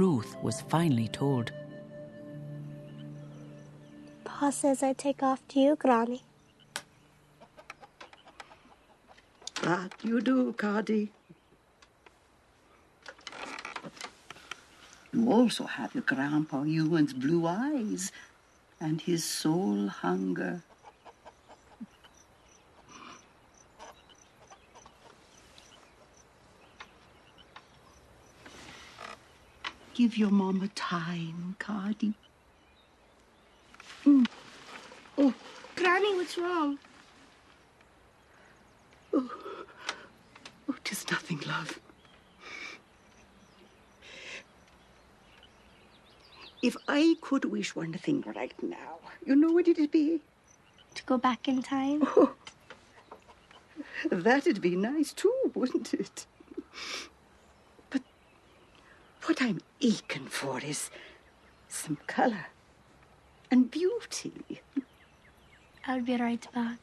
truth was finally told. Pa says I take after you, Granny. That you do, Cardi. You also have your Grandpa Ewan's blue eyes and his soul hunger. Give your mama time, Cardi. Oh, Granny, what's wrong? Oh, 'tis nothing, love. If I could wish one thing right now, you know what it'd be? To go back in time? Oh, that'd be nice too, wouldn't it? But what I'm aching for is some color and beauty. I'll be right back.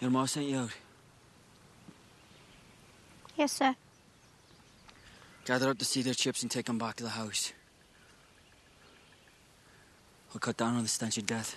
Your ma sent you out. Yes, sir. Gather up the seether chips and take them back to the house. We'll cut down on the stench of death.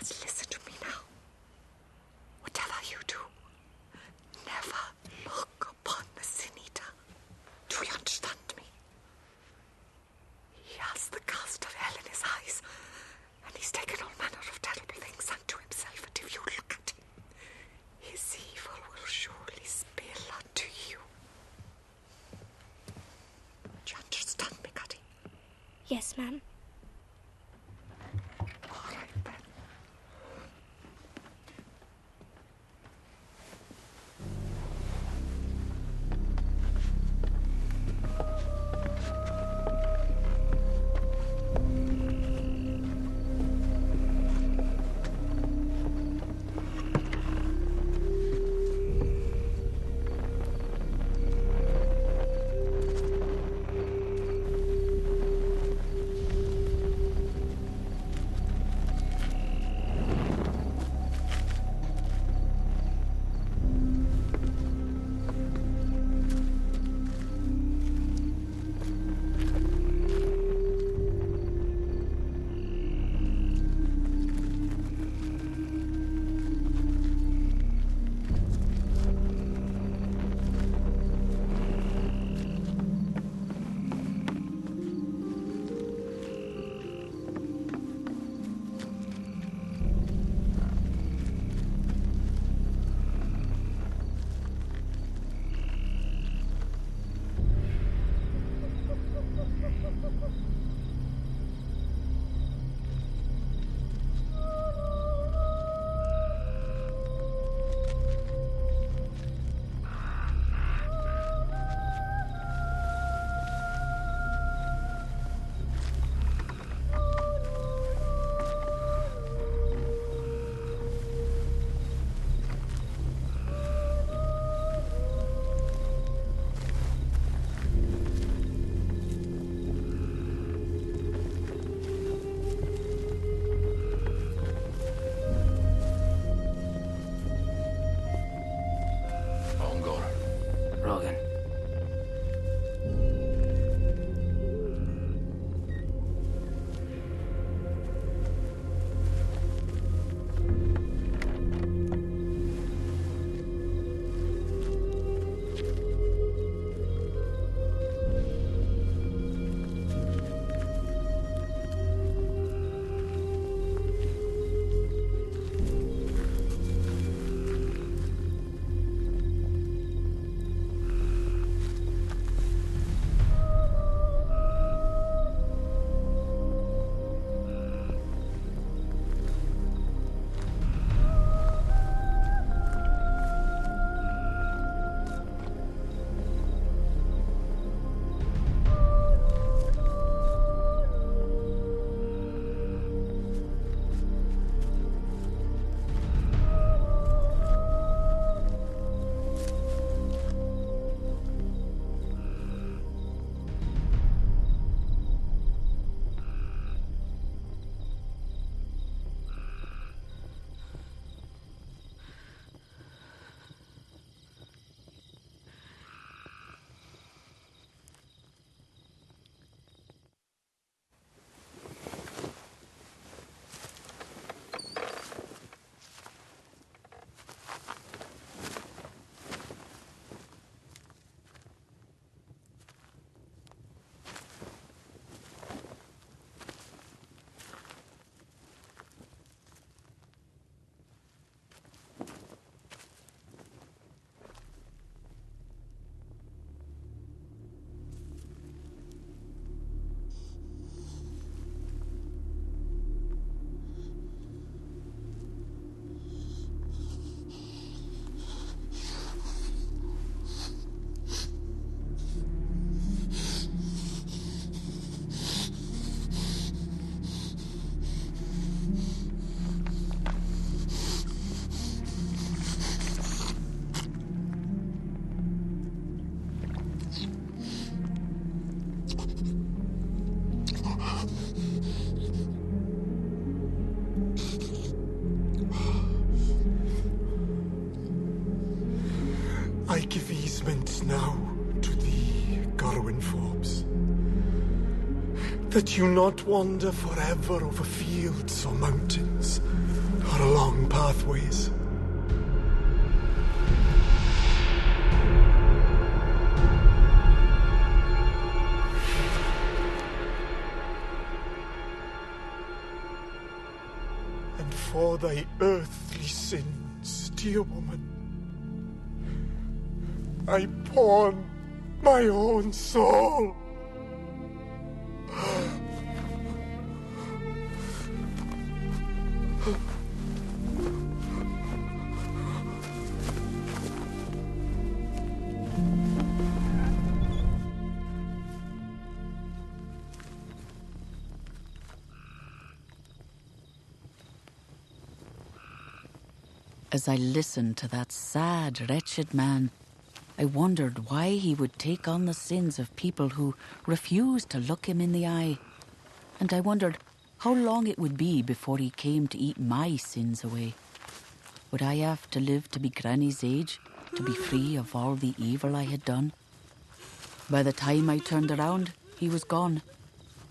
Listen to me now. Whatever you do, never look upon the sin eater. Do you understand me? He has the cast of hell in his eyes, and he's taken all manner of terrible things unto himself, and if you look at him, his evil will surely spill unto you. Do you understand me, Cuddy? Yes, ma'am. I give easement now to thee, Gorwyn Forbes, that you not wander forever over fields or mountains or along pathways. And for thy earthly sins, dear woman, I pawn my own soul. As I listened to that sad, wretched man, I wondered why he would take on the sins of people who refused to look him in the eye. And I wondered how long it would be before he came to eat my sins away. Would I have to live to be Granny's age, to be free of all the evil I had done? By the time I turned around, he was gone,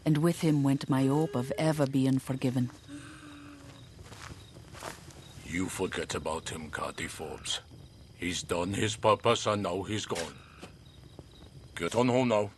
and with him went my hope of ever being forgiven. You forget about him, Caddy Forbes. He's done his purpose and now he's gone. Get on home now.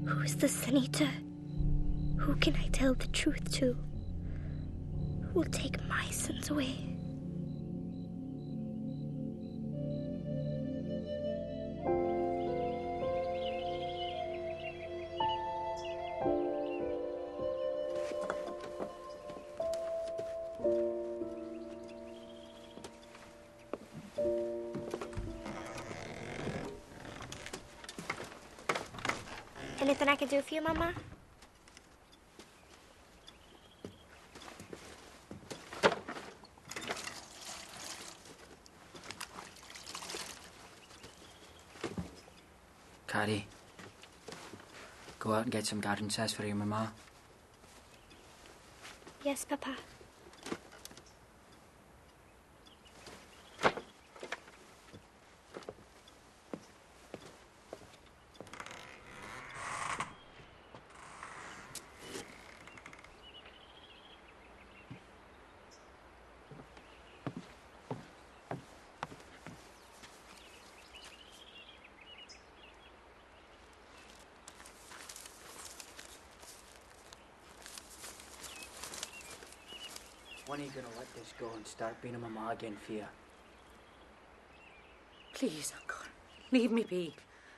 Who's the senator? Who can I tell the truth to? Who will take my sins away? Anything I can do for you, Mama? Caddy, go out and get some garden sass for your mama. Yes, Papa. When are you gonna let this go and start being a mama again, Fia? Please, Uncle, leave me be.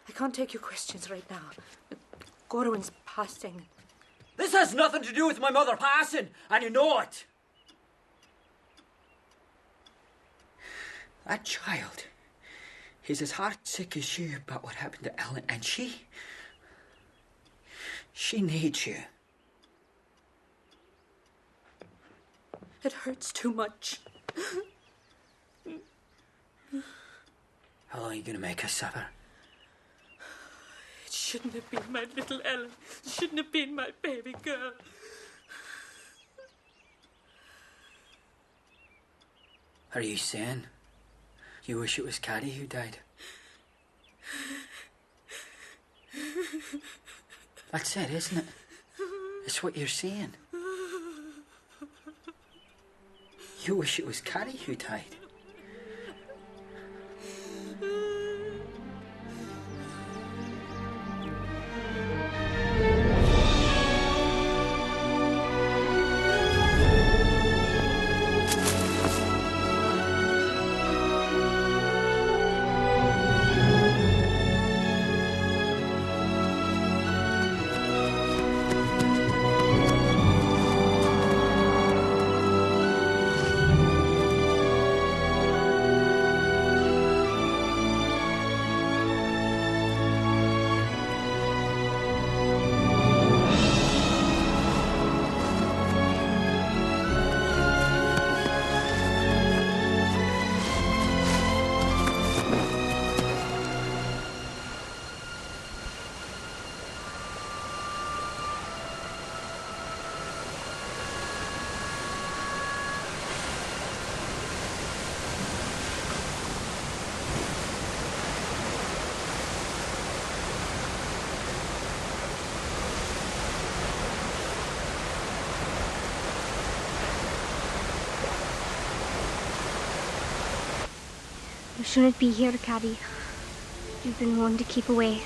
I can't take your questions right now. Gorwyn's passing. This has nothing to do with my mother passing, and you know it. That child is as heartsick as you about what happened to Ellen, and she needs you. It hurts too much. How long are you gonna make us suffer? It shouldn't have been my little Ellen. It shouldn't have been my baby girl. Are you saying you wish it was Caddy who died? That's it, isn't it? It's what you're saying. You wish it was Caddy who died. You shouldn't be here, Caddy. You've been warned to keep away.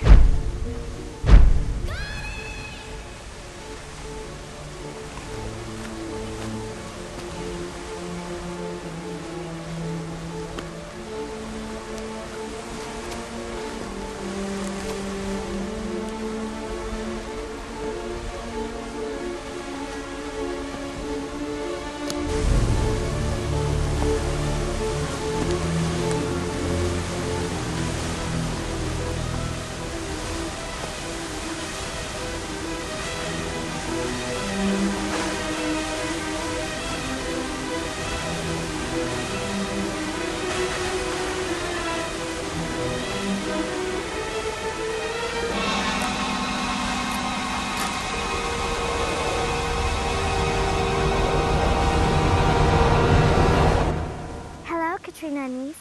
Niece.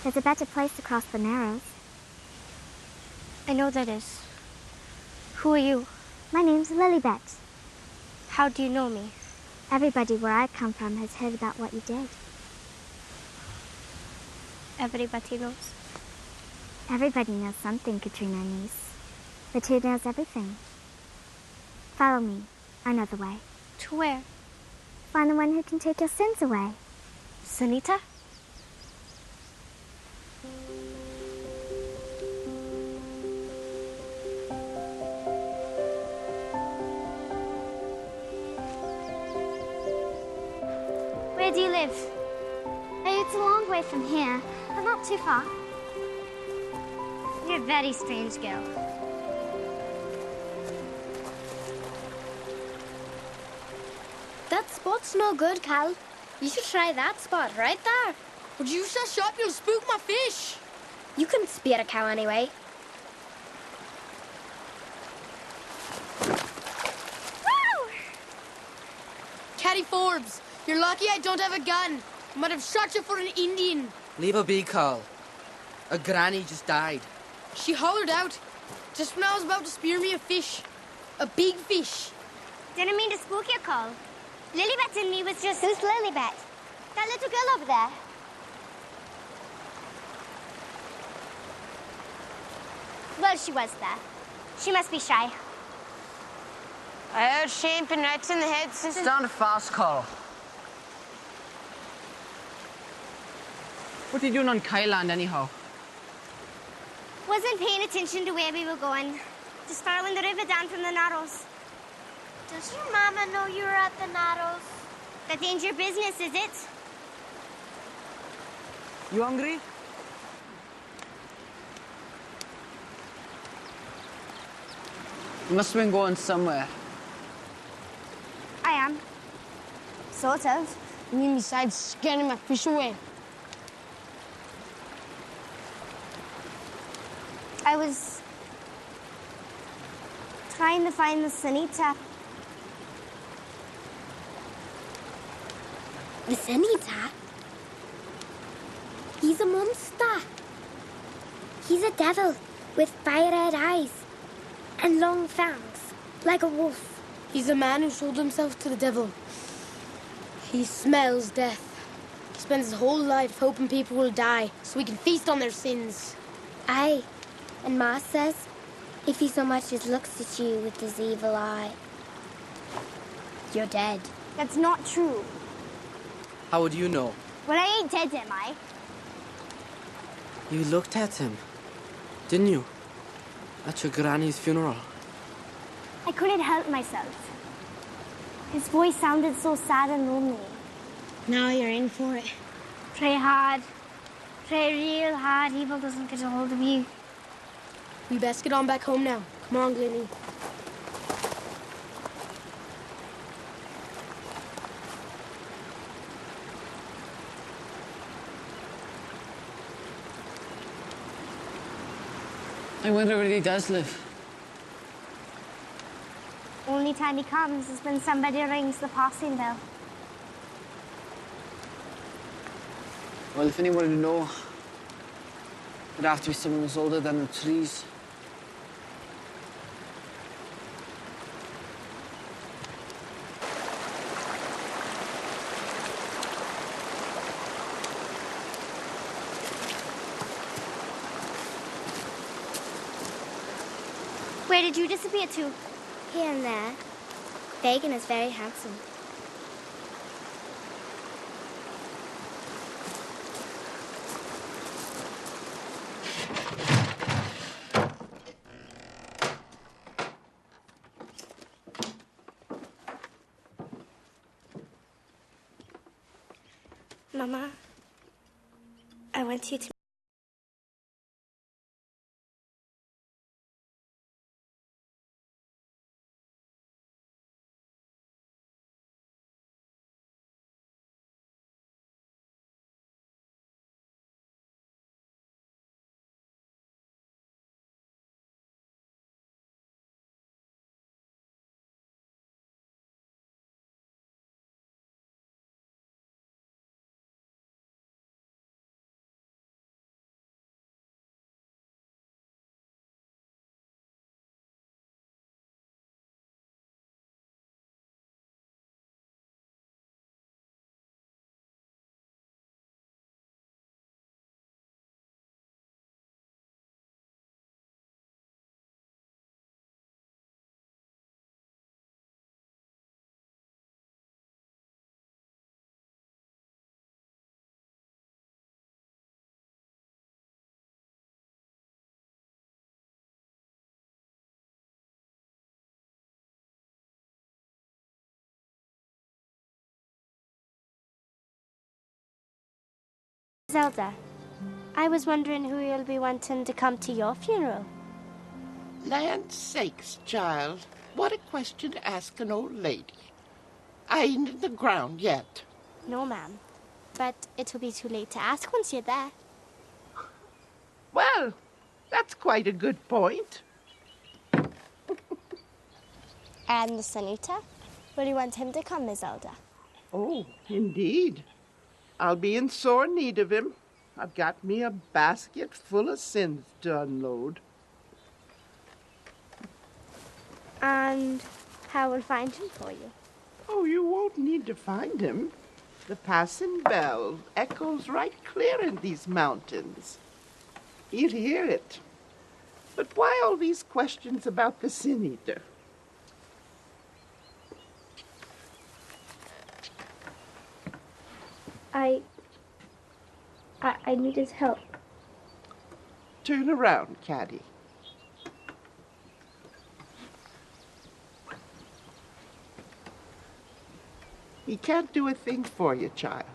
There's a better place across the Narrows. I know that is. Who are you? My name's Lilybet. How do you know me? Everybody where I come from has heard about what you did. Everybody knows? Everybody knows something, Katrina niece. But who knows everything? Follow me. I know the way. To where? Find the one who can take your sins away. Sunita? Where do you live? It's a long way from here, but not too far. You're a very strange girl. That spot's no good, Cal. You should try that spot right there. Would you shut up? You'll spook my fish. You can spear a cow anyway. Woo! Caddy Forbes, you're lucky I don't have a gun. I might have shot you for an Indian. Leave her be, Carl. A granny just died. She hollered out just when I was about to spear me a fish. A big fish. Didn't mean to spook you, Cole. Lilybet and me was just... Who's Lilybet? That little girl over there. Well, she was there. She must be shy. I heard she ain't been right in the head since... It's not a fast call. What are you doing on Kyland, anyhow? Wasn't paying attention to where we were going. Just following the river down from the Narrows. Does your mama know you were at the Narrows? That ain't your business, is it? You hungry? You must have been going somewhere. I am. Sort of. Me besides scaring my fish away. I was trying to find the Sunita. The Sunita? He's a monster. He's a devil with fire-red eyes and long fangs, like a wolf. He's a man who sold himself to the devil. He smells death. He spends his whole life hoping people will die so he can feast on their sins. Aye, and Ma says if he so much as looks at you with his evil eye, you're dead. That's not true. How would you know? Well, I ain't dead, am I? You looked at him, didn't you? At your granny's funeral. I couldn't help myself. His voice sounded so sad and lonely. Now you're in for it. Pray hard. Pray real hard. Evil doesn't get a hold of you. We best get on back home now. Come on, Glennie. I wonder where he does live. Only time he comes is when somebody rings the passing bell. Well, if anyone would know, it'd have to be someone who's older than the trees. Where did you disappear to? Here and there. Fagin is very handsome. Mama, I want you to... Zelda, I was wondering who you'll be wanting to come to your funeral. Land's sakes, child. What a question to ask an old lady. I ain't in the ground yet. No, ma'am. But it'll be too late to ask once you're there. Well, that's quite a good point. And the senator? Will you want him to come, Miss Zelda? Oh, indeed. I'll be in sore need of him. I've got me a basket full of sins to unload. And how will find him for you? Oh, you won't need to find him. The passing bell echoes right clear in these mountains. He'll hear it. But why all these questions about the Sin Eater? I need his help. Turn around, Caddy. He can't do a thing for you, child.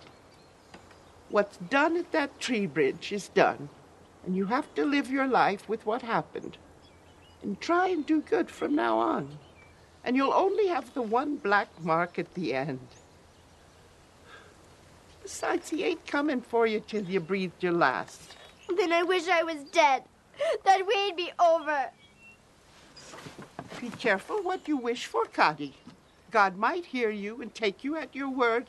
What's done at that tree bridge is done, and you have to live your life with what happened. And try and do good from now on. And you'll only have the one black mark at the end. Besides, he ain't coming for you till you breathed your last. Then I wish I was dead. That way'd be over. Be careful what you wish for, Coddy. God might hear you and take you at your word.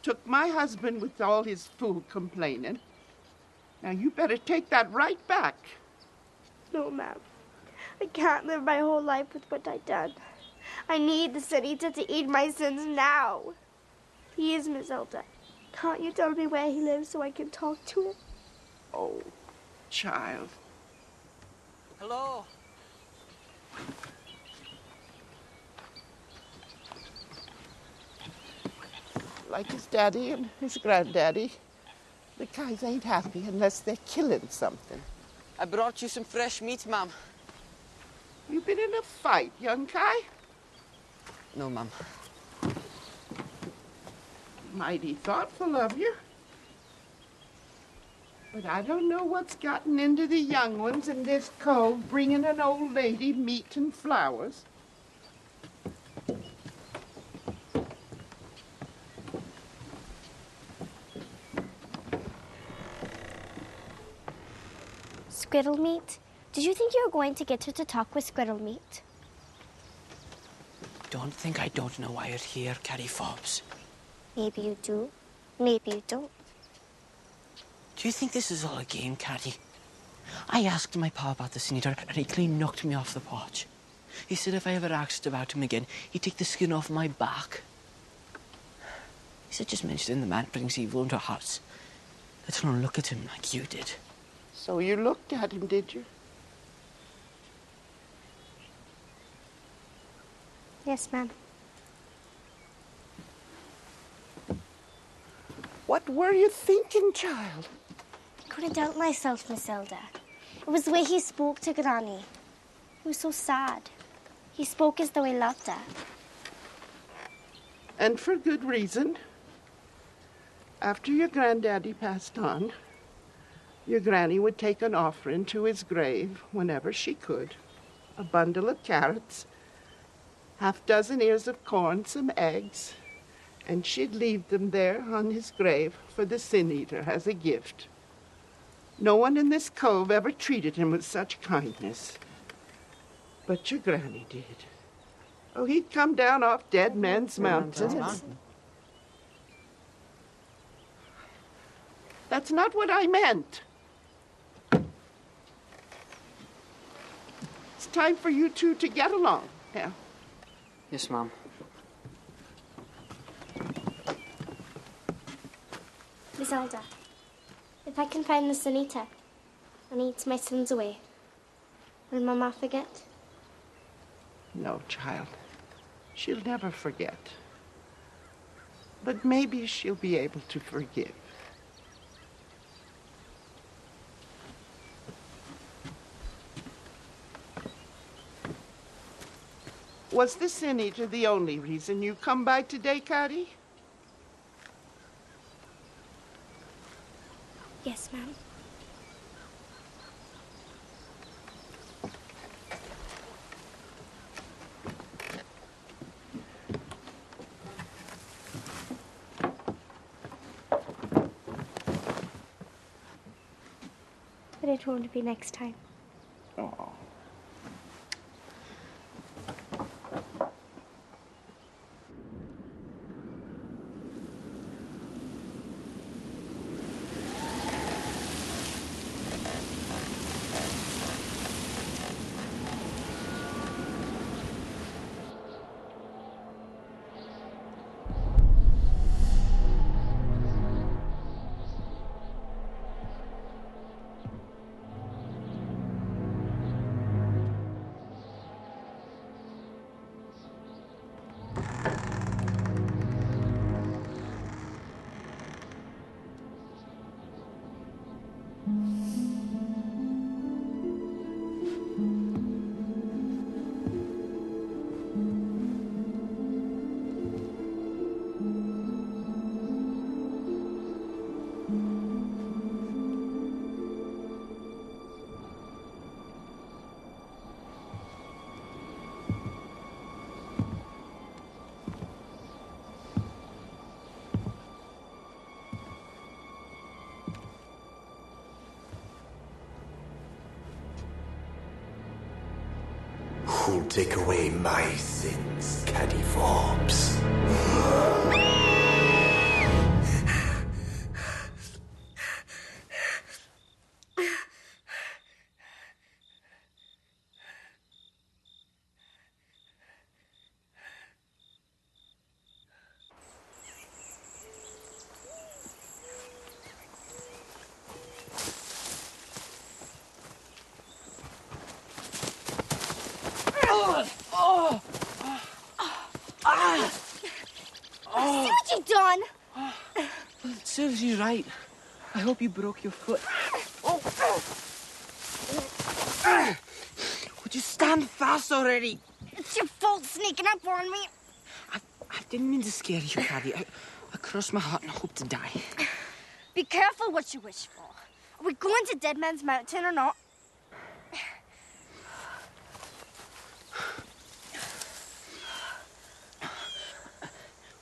Took my husband with all his fool complaining. Now you better take that right back. No, ma'am. I can't live my whole life with what I've done. I need the senator to eat my sins now. Please, Miss Zelda, can't you tell me where he lives so I can talk to him? Oh, child. Hello. Like his daddy and his granddaddy, the guys ain't happy unless they're killing something. I brought you some fresh meat, ma'am. You been in a fight, young Kai? No, ma'am. Mighty thoughtful of you. But I don't know what's gotten into the young ones in this cove bringing an old lady meat and flowers. Squirrel meat? Did you think you were going to get her to talk with squirrel meat? Don't think I don't know why you're here, Carrie Fobbs. Maybe you do. Maybe you don't. Do you think this is all a game, Caddy? I asked my pa about the senator, and he clean knocked me off the porch. He said if I ever asked about him again, he'd take the skin off my back. He said just mentioning the man brings evil into hearts. Let alone look at him like you did. So you looked at him, did you? Yes, ma'am. What were you thinking, child? I couldn't doubt myself, Miss Hilda. It was the way he spoke to Granny. He was so sad. He spoke as though he loved her. And for good reason. After your granddaddy passed on, your granny would take an offering to his grave whenever she could. A bundle of carrots, half-dozen ears of corn, some eggs, and she'd leave them there on his grave for the sin-eater as a gift. No one in this cove ever treated him with such kindness. But your granny did. Oh, he'd come down off Dead Man's Mountain. That's not what I meant. It's time for you two to get along now. Yes, Mom. Miss Hilda, if I can find the Sin-Eater and he eats my sins away, will Mama forget? No, child. She'll never forget. But maybe she'll be able to forgive. Was the Sin-Eater the only reason you come by today, Cady? Yes, ma'am. But it won't be next time. Oh. Who'll take away my sins, Cady Forbes? See what you've done? Well, it serves you right. I hope you broke your foot. Would you stand fast already? It's your fault sneaking up on me. I didn't mean to scare you, Cady. I crossed my heart and hope to die. Be careful what you wish for. Are we going to Dead Man's Mountain or not?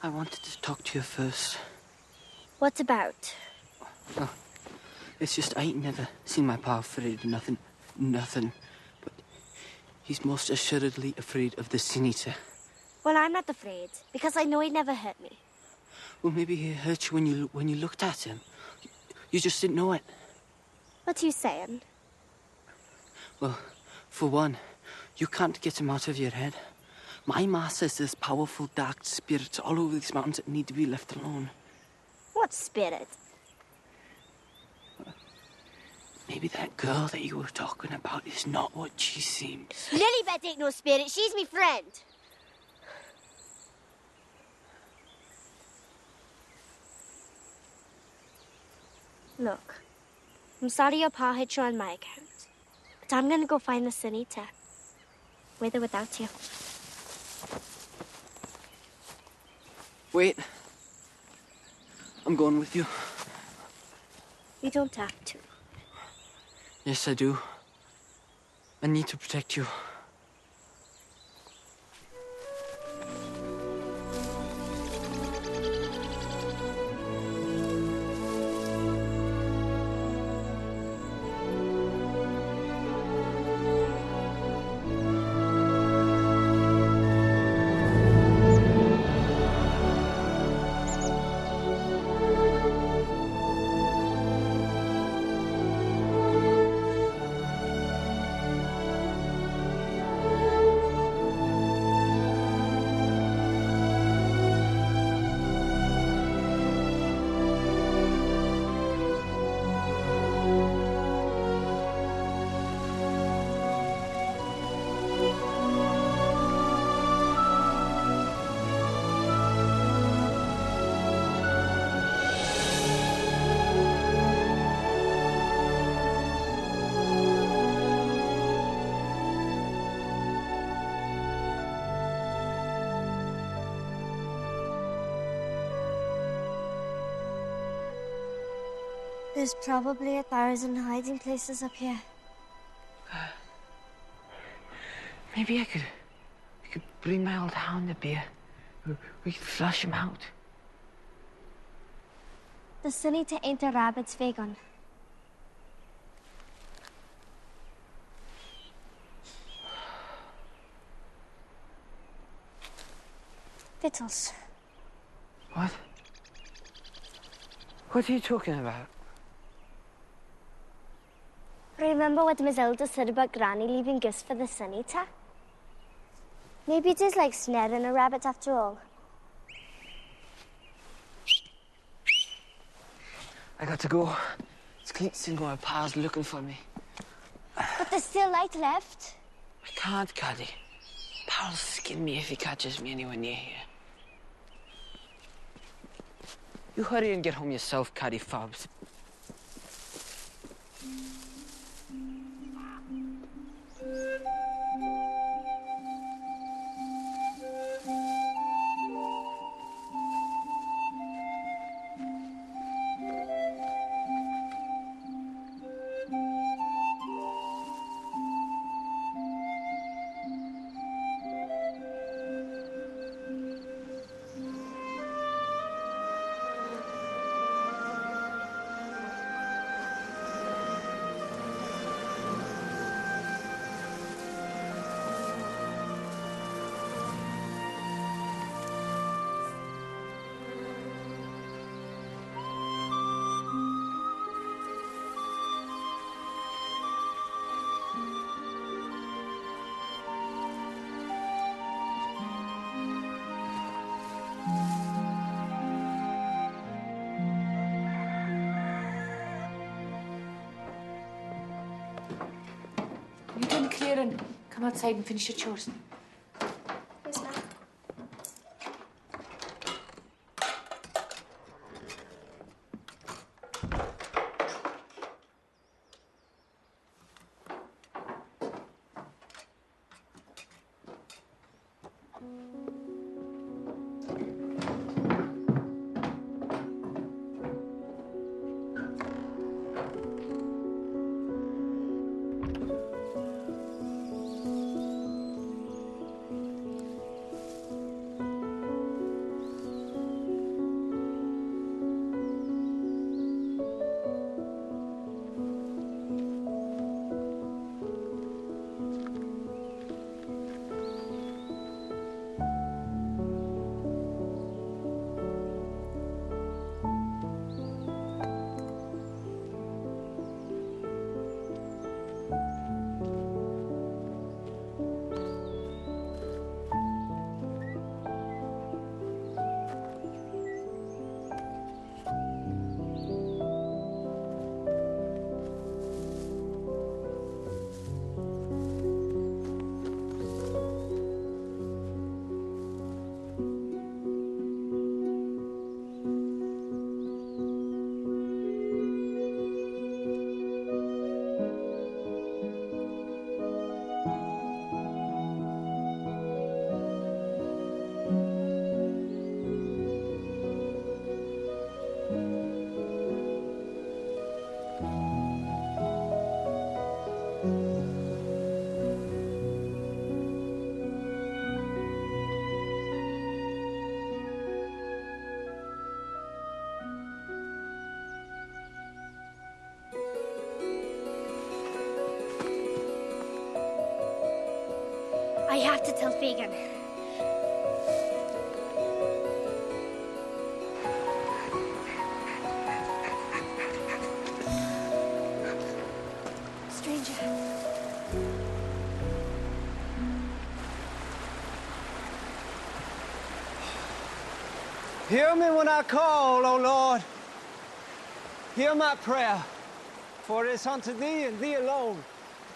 I wanted to talk to you first. What about? Well, it's just I ain't never seen my pa afraid of nothing. But he's most assuredly afraid of the Sin-Eater. Well, I'm not afraid, because I know he'd never hurt me. Well, maybe he hurt you when you looked at him. You just didn't know it. What are you saying? Well, for one, you can't get him out of your head. My ma says there's powerful dark spirits all over these mountains that need to be left alone. What spirit? Maybe that girl that you were talking about is not what she seems. Lilybet ain't no spirit. She's me friend. Look, I'm sorry your pa hit you on my account, but I'm gonna go find the Sunita. With or without you. Wait. I'm going with you. You don't have to. Yes, I do. I need to protect you. There's probably 1,000 hiding places up here. Maybe I could bring my old hound up here. We could flush him out. The Sunita ain't a rabbit's vegan. Vittles. What? What are you talking about? Remember what Miss Elder said about Granny leaving gifts for the Sunita? Maybe it is like snaring a rabbit after all. I got to go. It's Clinton and my pals looking for me. But there's still light left. I can't, Caddy. Pal'll skin me if he catches me anywhere near here. You hurry and get home yourself, Caddy Fobbs. You done clearing? Come outside and finish your chores. Yes, ma'am. have to tell Fagin. Stranger. Hear me when I call, O Lord. Hear my prayer, for it is unto thee and thee alone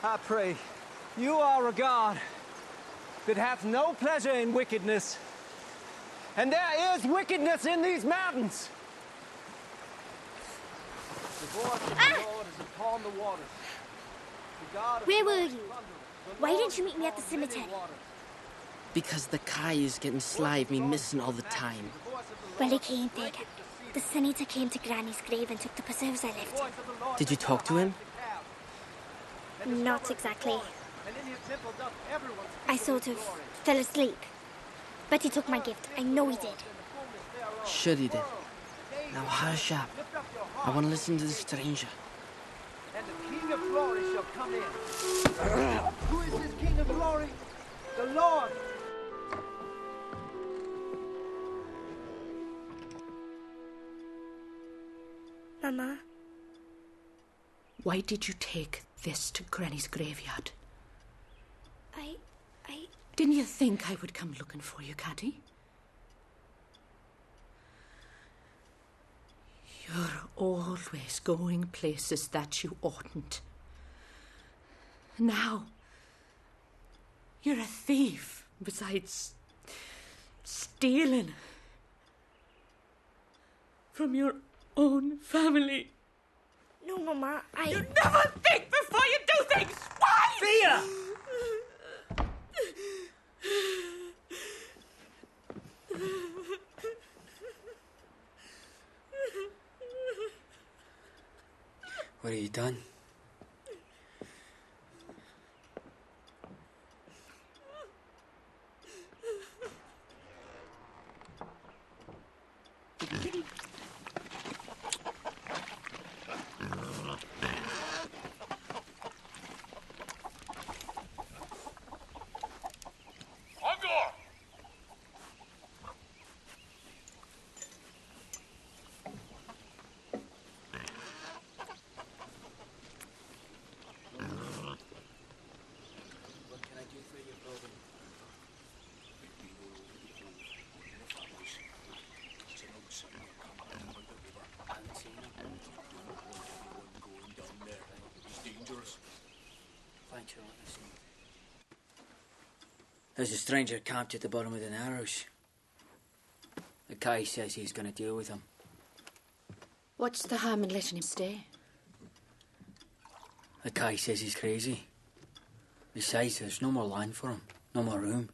I pray. You are a God that hath no pleasure in wickedness, and there is wickedness in these mountains. The voice of the Lord is upon the waters. The God of Where were you? Why didn't you meet me at the cemetery? Because the Kai is getting sly of me missing all the time. Well, he came, Fagin. The senator came to Granny's grave and took the preserves I left him. Did you talk to him? Not exactly. I sort of fell asleep. But he took my gift. I know he did. Sure he did. Now hush up. I want to listen to the stranger. And the King of Glory shall come in. Who is this King of Glory? The Lord. Mama? Why did you take this to Granny's graveyard? I... Didn't you think I would come looking for you, Caddy? You're always going places that you oughtn't. Now, you're a thief, besides stealing from your own family. No, Mama, You never think before you do things! Why? Fear! What have you done? There's a stranger camped at the bottom of the Narrows. The Kai says he's going to deal with him. What's the harm in letting him stay? The Kai says he's crazy. Besides, there's no more land for him. No more room.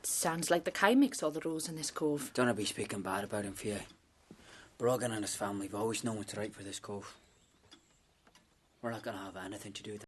Sounds like the Kai makes all the rules in this cove. Don't be speaking bad about him, Fia. Brogan and his family have always known what's right for this cove. We're not going to have anything to do with it.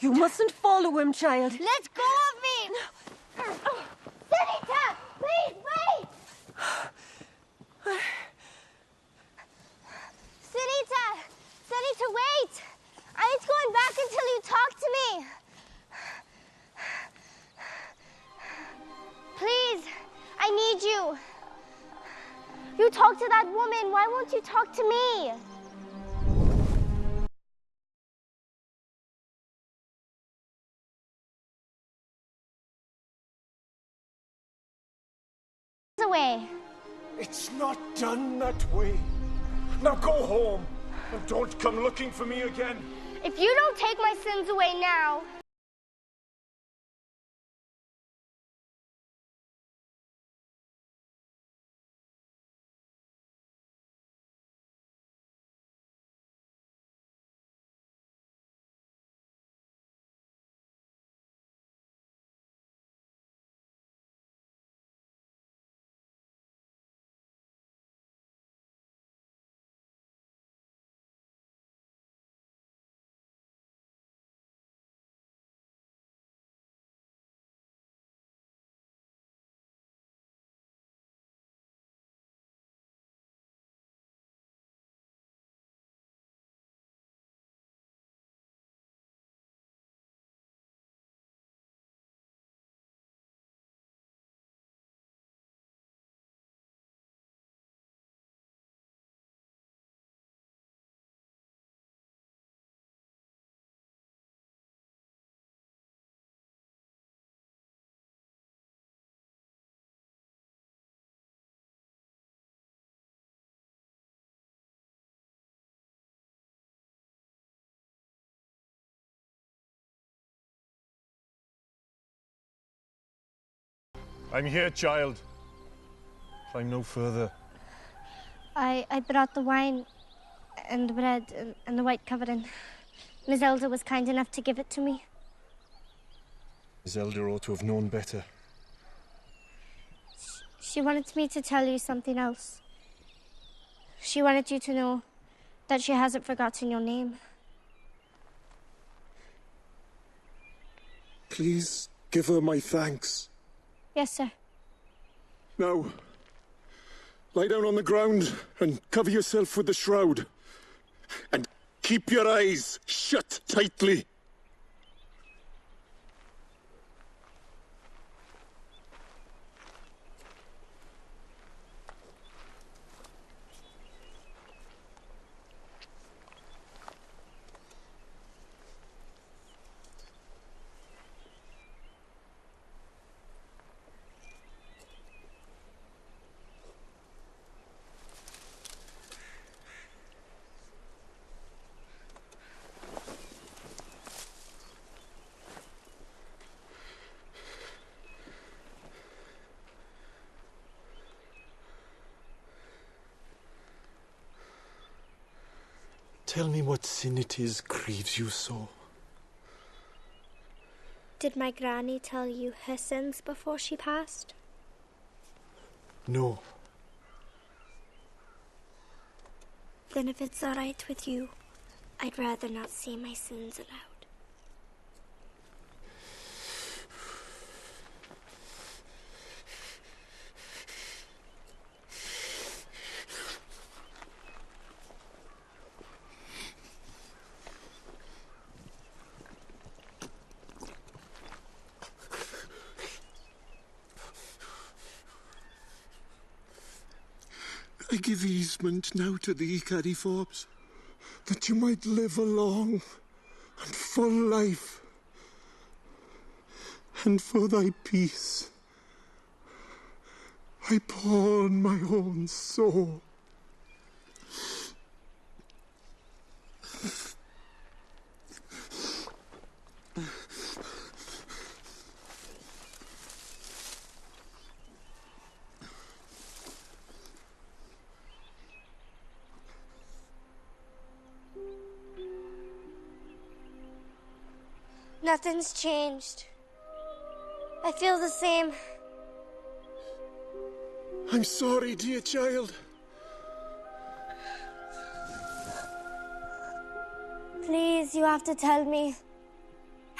You mustn't follow him, child. Let go of me! Senator, please wait! Senator, wait! I ain't going back until you talk to me. Please, I need you. You talk to that woman. Why won't you talk to me? Away. It's not done that way. Now go home and don't come looking for me again. If you don't take my sins away now, I'm here, child. Climb no further. I brought the wine and the bread and the white covering. Miss Elder was kind enough to give it to me. Miss Elder ought to have known better. She wanted me to tell you something else. She wanted you to know that she hasn't forgotten your name. Please give her my thanks. Yes, sir. Now, lie down on the ground and cover yourself with the shroud. And keep your eyes shut tightly. Tell me what sin it is grieves you so. Did my granny tell you her sins before she passed? No. Then if it's all right with you, I'd rather not say my sins aloud. I give easement now to thee, Caddy Forbes, that you might live a long and full life, and for thy peace I pawn my own soul. Nothing's changed. I feel the same. I'm sorry, dear child. Please, you have to tell me.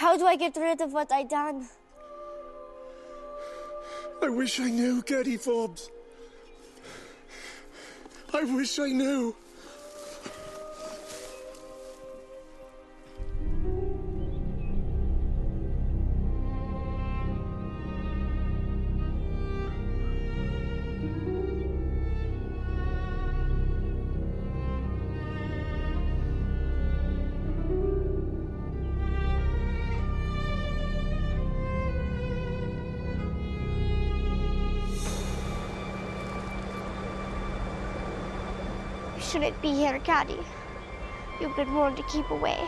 How do I get rid of what I done? I wish I knew, Caddy Forbes. I wish I knew. You shouldn't be here, Caddy. You've been warned to keep away.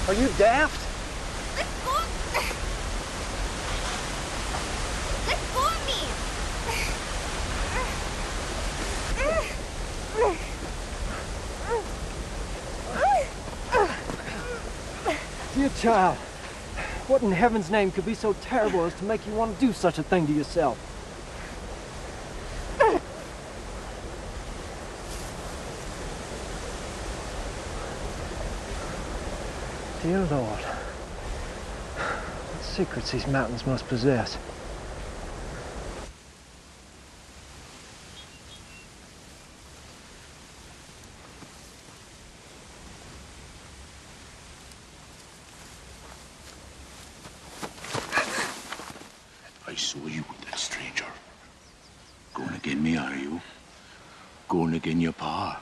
Are you daft? Let go! Let go of me! Dear child, what in heaven's name could be so terrible as to make you want to do such a thing to yourself? Dear Lord, what secrets these mountains must possess. I saw you with that stranger. Going again me, are you? Going again your pa?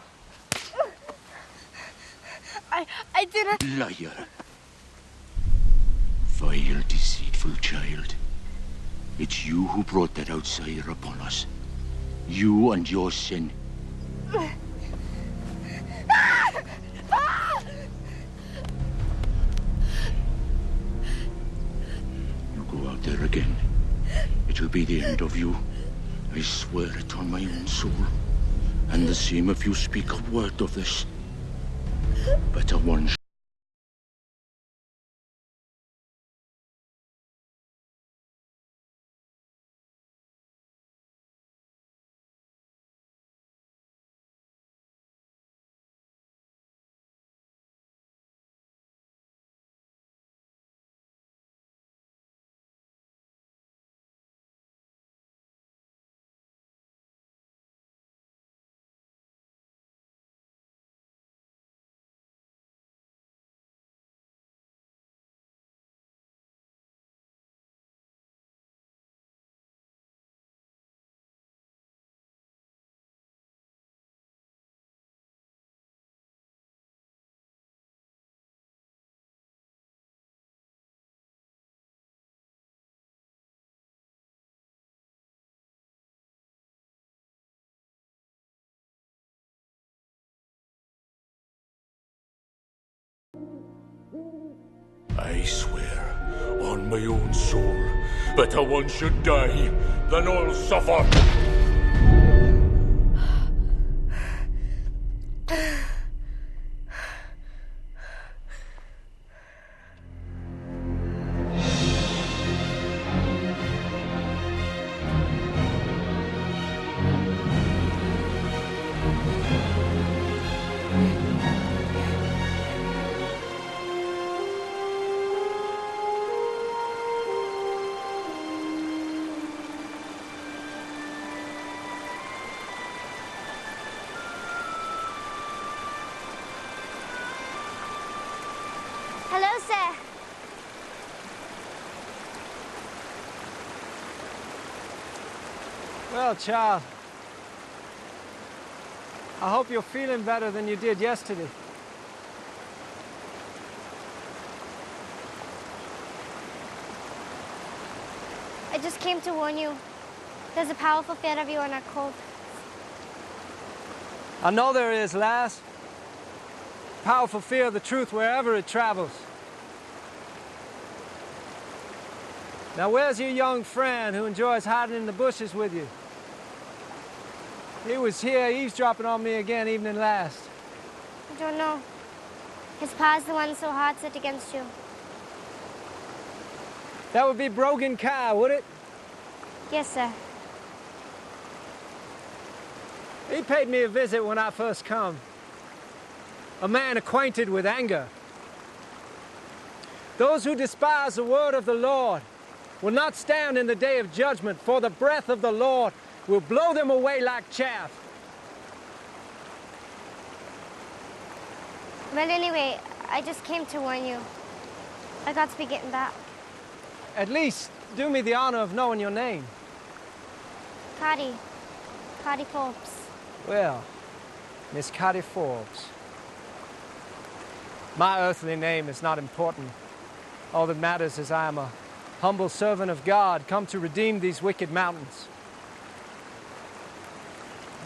I didn't... Liar. Vile, deceitful child. It's you who brought that outsider upon us. You and your sin. You go out there again. It'll be the end of you. I swear it on my own soul. And the same if you speak a word of this. Better one. I swear on my own soul, better one should die than all suffer. Hello, sir. Well, child, I hope you're feeling better than you did yesterday. I just came to warn you. There's a powerful fear of you in our cult. I know there is, lass. Powerful fear of the truth wherever it travels. Now, where's your young friend who enjoys hiding in the bushes with you? He was here eavesdropping on me again evening last. I don't know. His pa's the one so hard set against you. That would be Brogan Carr, would it? Yes, sir. He paid me a visit when I first come. A man acquainted with anger. Those who despise the word of the Lord will not stand in the day of judgment, for the breath of the Lord will blow them away like chaff. Well, anyway, I just came to warn you. I got to be getting back. At least do me the honor of knowing your name. Cotty. Cotty Forbes. Well, Miss Cotty Forbes. My earthly name is not important. All that matters is I am a humble servant of God, come to redeem these wicked mountains.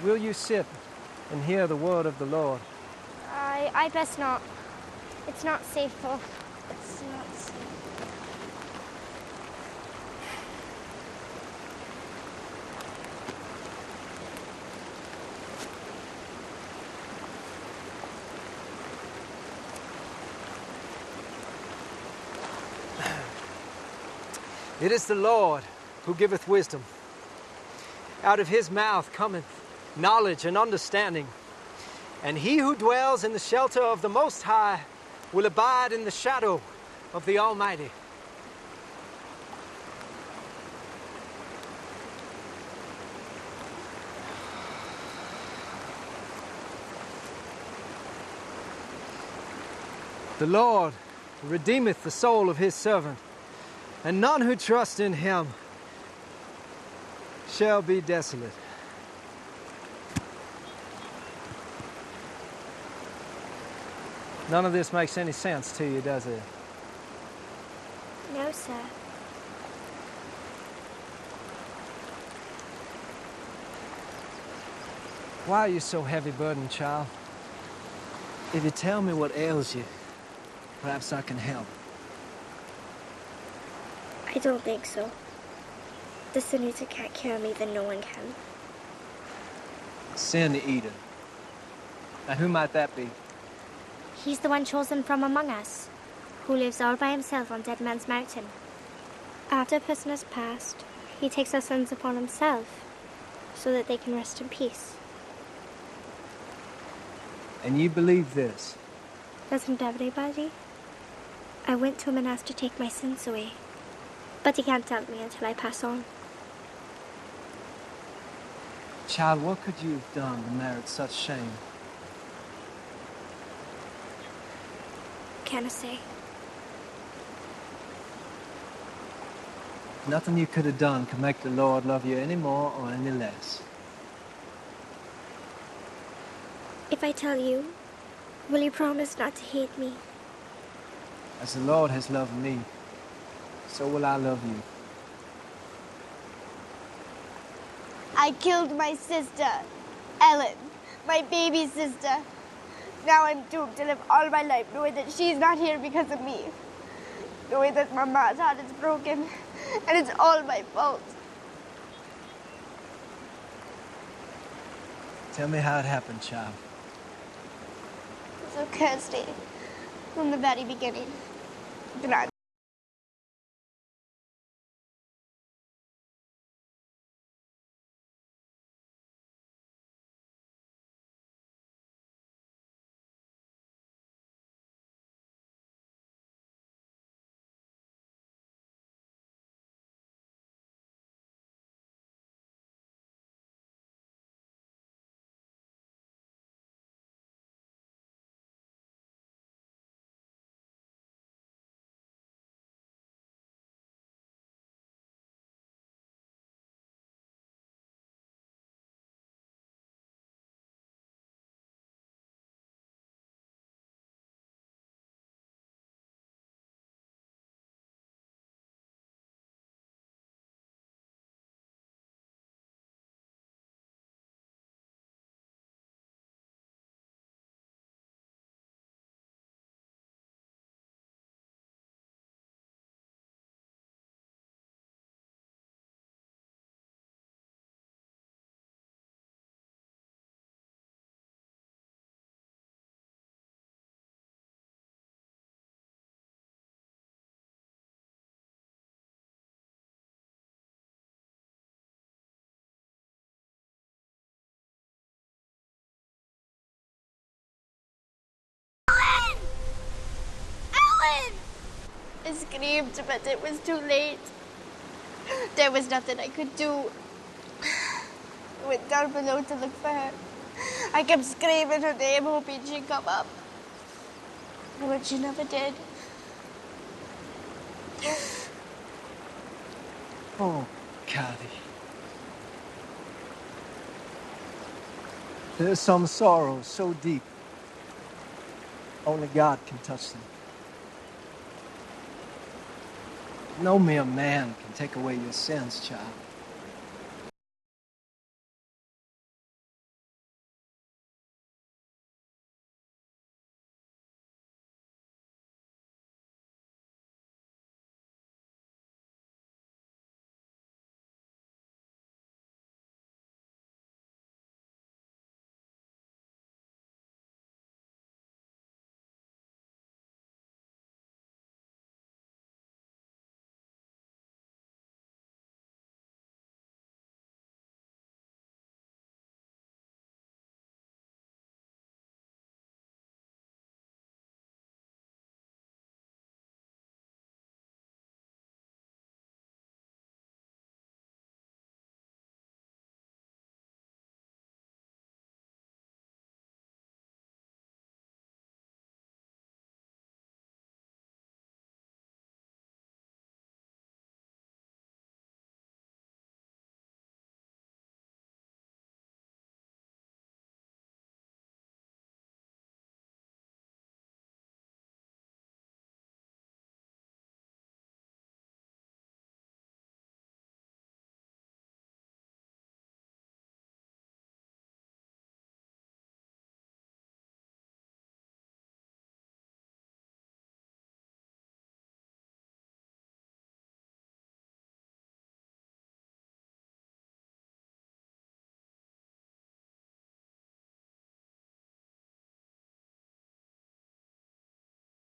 Will you sit and hear the word of the Lord? I best not. It's not safe, Paul. It's not safe. It is the Lord who giveth wisdom. Out of his mouth cometh knowledge and understanding. And he who dwells in the shelter of the Most High will abide in the shadow of the Almighty. The Lord redeemeth the soul of his servant, and none who trust in him shall be desolate. None of this makes any sense to you, does it? No, sir. Why are you so heavy burdened, child? If you tell me what ails you, perhaps I can help. I don't think so. The Sin Eater can't cure me, then no one can. Sin Eater. Now, who might that be? He's the one chosen from among us, who lives all by himself on Dead Man's Mountain. After a person has passed, he takes our sins upon himself, so that they can rest in peace. And you believe this? Doesn't everybody? I went to him and asked to take my sins away, but he can't help me until I pass on. Child, what could you have done to merit such shame? Can't I say? Nothing you could have done could make the Lord love you any more or any less. If I tell you, will you promise not to hate me? As the Lord has loved me, so will I love you. I killed my sister, Ellen, my baby sister. Now I'm doomed to live all my life knowing that she's not here because of me. Knowing that my ma's heart is broken and it's all my fault. Tell me how it happened, child. So Kirsty, from the very beginning, but I screamed, but it was too late. There was nothing I could do. I went down below to look for her. I kept screaming her name, hoping she'd come up. But she never did. Oh, Kathy. There's some sorrows so deep, only God can touch them. No mere man can take away your sins, child.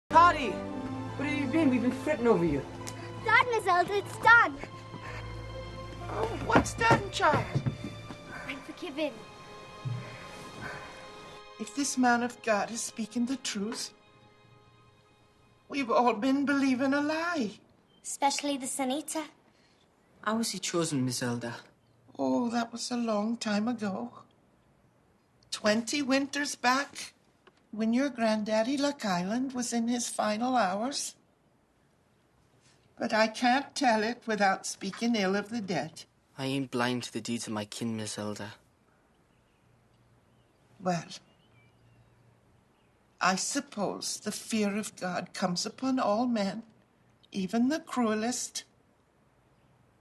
Patty! Where have you been? We've been fretting over you. Dad, Miss Elder, it's done. Oh, what's done, child? I'm forgiven. If this man of God is speaking the truth, we've all been believing a lie. Especially the senator. How was he chosen, Miss Elder? Oh, that was a long time ago. 20 winters back, when your granddaddy Luck Island was in his final hours. But I can't tell it without speaking ill of the dead. I ain't blind to the deeds of my kin, Miss Elder. Well, I suppose the fear of God comes upon all men, even the cruelest.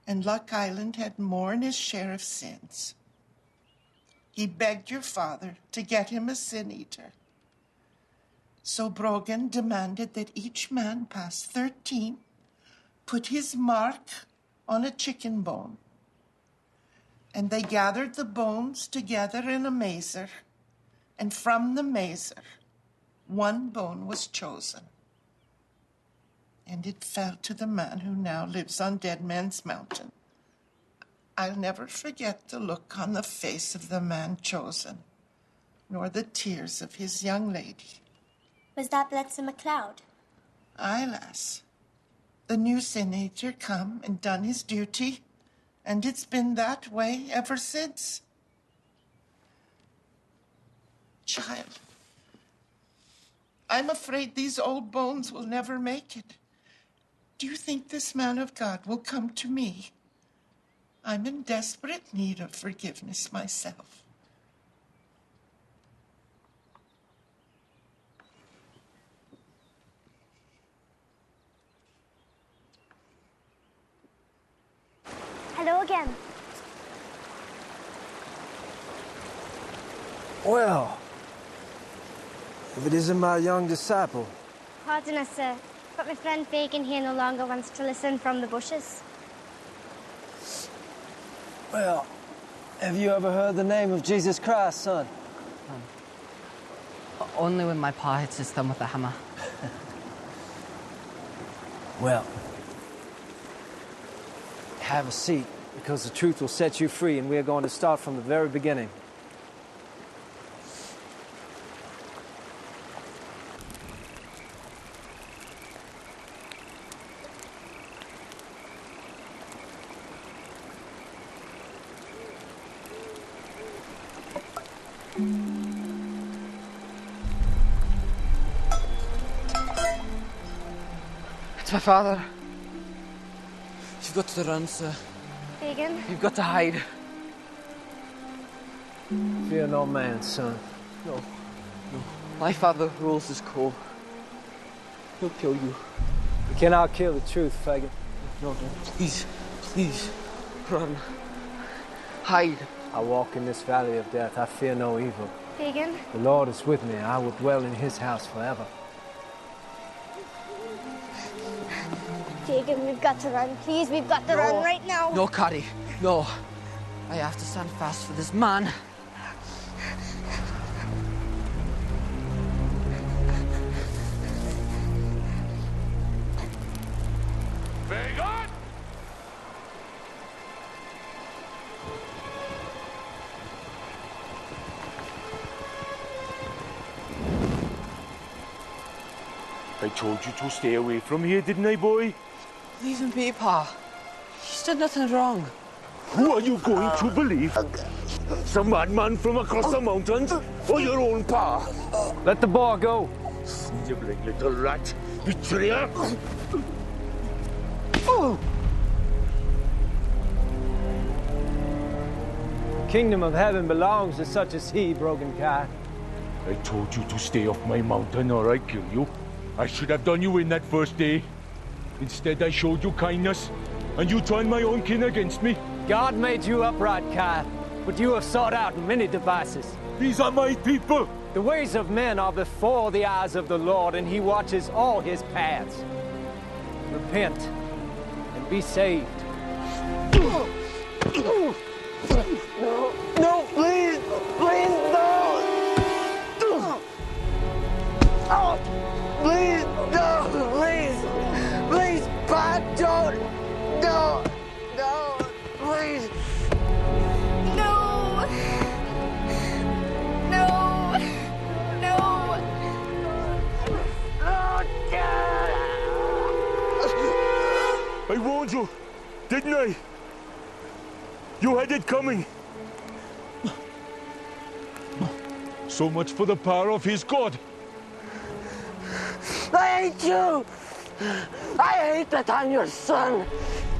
And Luck Island had more than his share of sins. He begged your father to get him a sin-eater. So Brogan demanded that each man past 13 put his mark on a chicken bone. And they gathered the bones together in a mazer, and from the mazer, one bone was chosen. And it fell to the man who now lives on Dead Man's Mountain. I'll never forget the look on the face of the man chosen, nor the tears of his young lady. Was that Bletson MacLeod? Aye, lass. The new senator come and done his duty, and it's been that way ever since. Child, I'm afraid these old bones will never make it. Do you think this man of God will come to me? I'm in desperate need of forgiveness myself. Hello again. Well, if it isn't my young disciple. Pardon us, sir, but my friend Fagin here no longer wants to listen from the bushes. Well, have you ever heard the name of Jesus Christ, son? Only when my pa hits his thumb with a hammer. Well, have a seat, because the truth will set you free, and we are going to start from the very beginning. It's my father. You've got to run, sir. Fagin? You've got to hide. Fear no man, son. No. No. My father rules his court. He'll kill you. You cannot kill the truth, faggot. No, no. Please. Please. Run. Hide. I walk in this valley of death. I fear no evil. Fagin? The Lord is with me. I will dwell in his house forever. Fagin, we've got to run. Please, we've got to run right now. No, Carrie. No. I have to stand fast for this man. Fagin! I told you to stay away from here, didn't I, boy? Leave him be, Pa. He's done nothing wrong. Who are you going to believe? Some madman from across the mountains? Or your own pa? Let the boy go. Sniveling little rat. Betrayer! The kingdom of heaven belongs to such as he, broken cat. I told you to stay off my mountain or I'd kill you. I should have done you in that first day. Instead, I showed you kindness, and you turned my own kin against me. God made you upright, cat, but you have sought out many devices. These are my people. The ways of men are before the eyes of the Lord, and he watches all his paths. Repent and be saved. No, please! Please, no! Oh, please, no, please! Please, Pa, don't! No! No, please! No! No! No! I warned you, didn't I? You had it coming. So much for the power of his God. I hate you! I hate that I'm your son!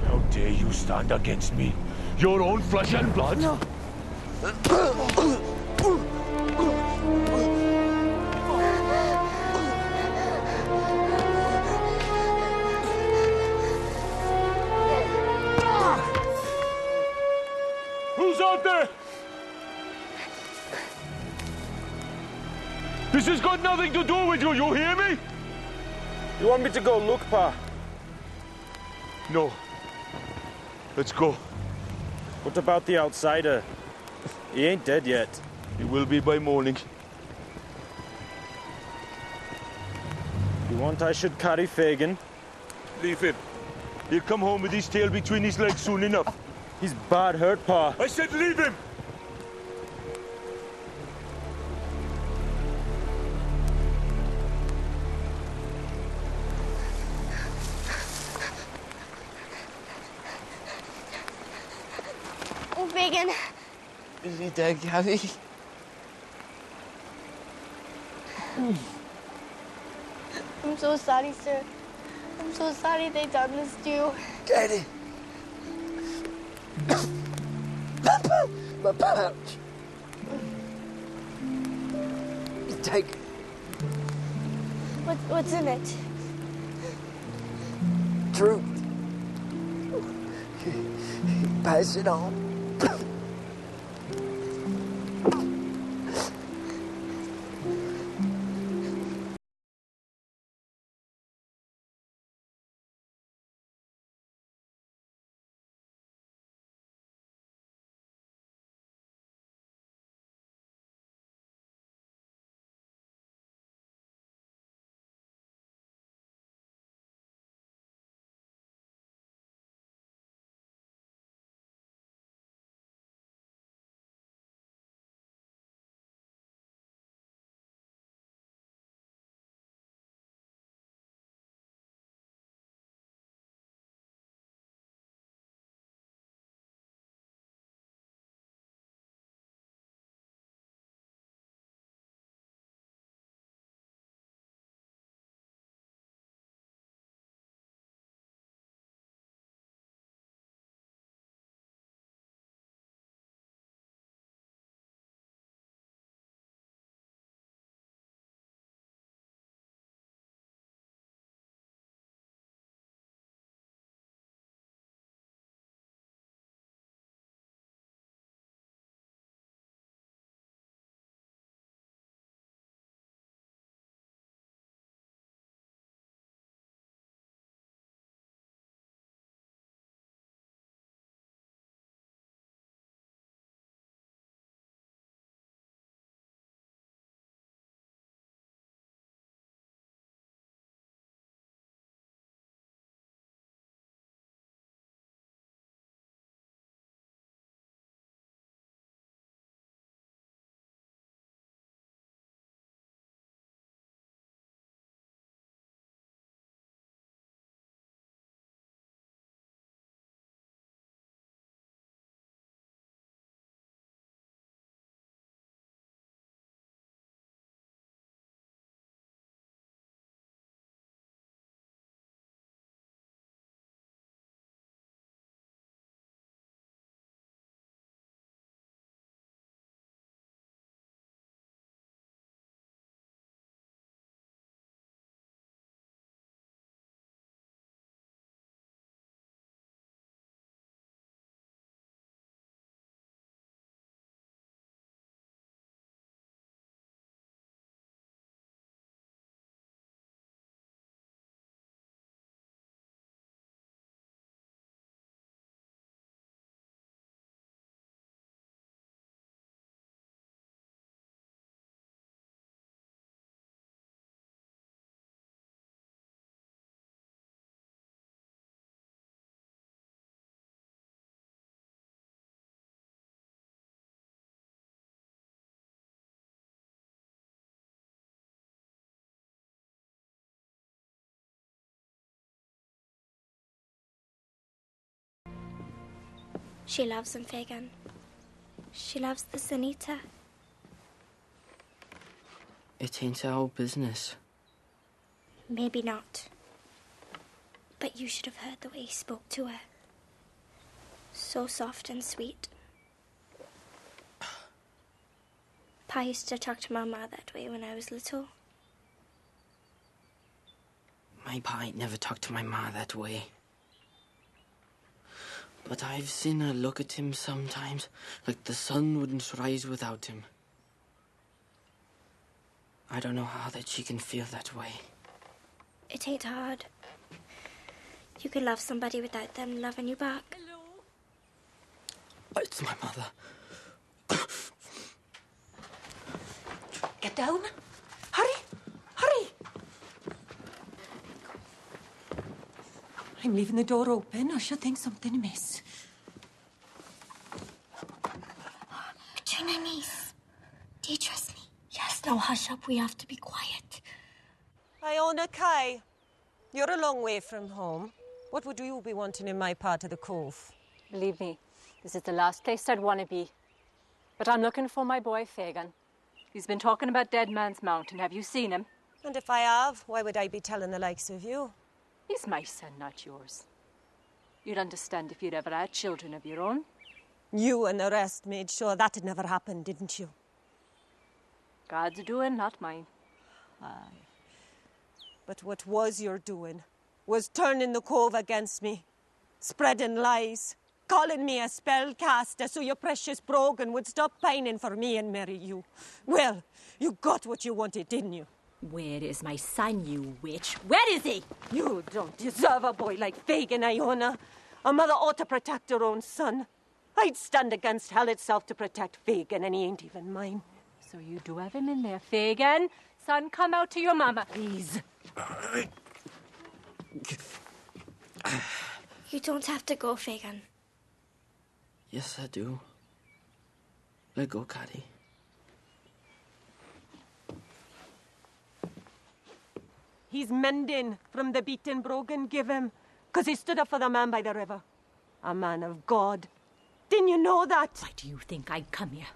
How dare you stand against me? Your own flesh and blood? No. Who's out there? This has got nothing to do with you, you hear me? You want me to go look, Pa? No. Let's go. What about the outsider? He ain't dead yet. He will be by morning. You want I should carry Fagin? Leave him. He'll come home with his tail between his legs soon enough. He's bad hurt, Pa. I said leave him! Oh, Fagin. Is he dead, Gabby? I'm so sorry, sir. I'm so sorry they done this to you. Daddy. My pouch. Take it. What's in it? Truth. Pass it on. She loves him, Fagin. She loves the Sanita. It ain't our business. Maybe not. But you should have heard the way he spoke to her. So soft and sweet. Pa used to talk to my ma that way when I was little. My pa ain't never talked to my ma that way. But I've seen her look at him sometimes, like the sun wouldn't rise without him. I don't know how that she can feel that way. It ain't hard. You can love somebody without them loving you back. Hello? It's my mother. Get down. Hurry! Hurry! I'm leaving the door open, or she'll think something amiss. Katrina, niece. Do you trust me? Yes, now hush up. We have to be quiet. Iona Kai, you're a long way from home. What would you be wanting in my part of the cove? Believe me, this is the last place I'd want to be. But I'm looking for my boy, Fagin. He's been talking about Dead Man's Mountain. Have you seen him? And if I have, why would I be telling the likes of you? He's my son, not yours. You'd understand if you'd ever had children of your own. You and the rest made sure that had never happened, didn't you? God's doing, not mine. Aye. But what was your doing was turning the cove against me, spreading lies, calling me a spellcaster so your precious Brogan would stop pining for me and marry you. Well, you got what you wanted, didn't you? Where is my son, you witch? Where is he? You don't deserve a boy like Fagin, Iona. A mother ought to protect her own son. I'd stand against hell itself to protect Fagin, and he ain't even mine. So you do have him in there, Fagin. Son, come out to your mama. Please. You don't have to go, Fagin. Yes, I do. Let go, Caddy. He's mending from the beating Brogan give him, 'cause he stood up for the man by the river. A man of God. Didn't you know that? Why do you think I'd come here?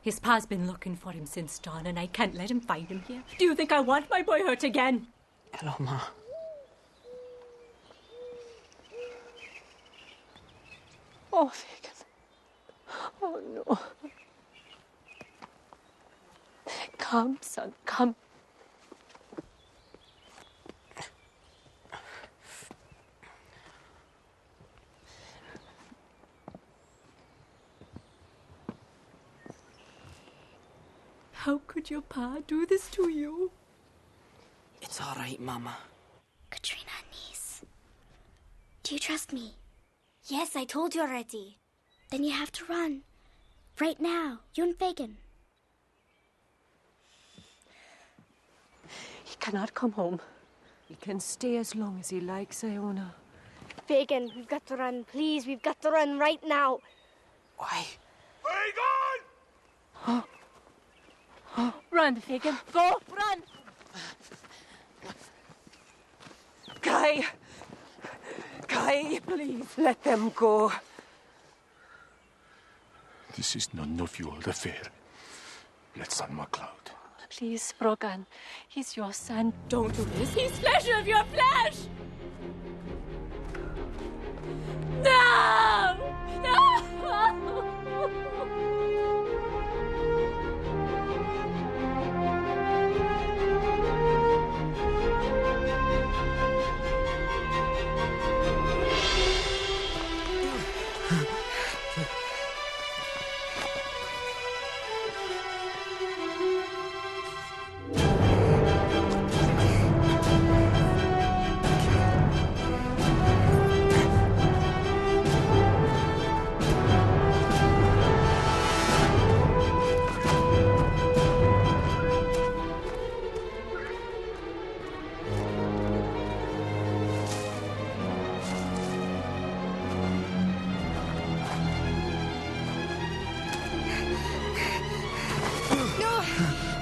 His pa's been looking for him since dawn, and I can't let him find him here. Do you think I want my boy hurt again? Hello, Ma. Oh, Fagin. Oh, no. Come, son, come. How could your pa do this to you? It's all right, Mama. Katrina, niece. Do you trust me? Yes, I told you already. Then you have to run. Right now, you and Fagin. He cannot come home. He can stay as long as he likes, Iona. Fagin, we've got to run. Please, we've got to run right now. Why? Oh. Run, Fagin. Go, run! Kai, please let them go. This is none of your affair. Let Son MacLeod. Please, Brogan. He's your son. Don't do this. He's flesh of your flesh! No! No!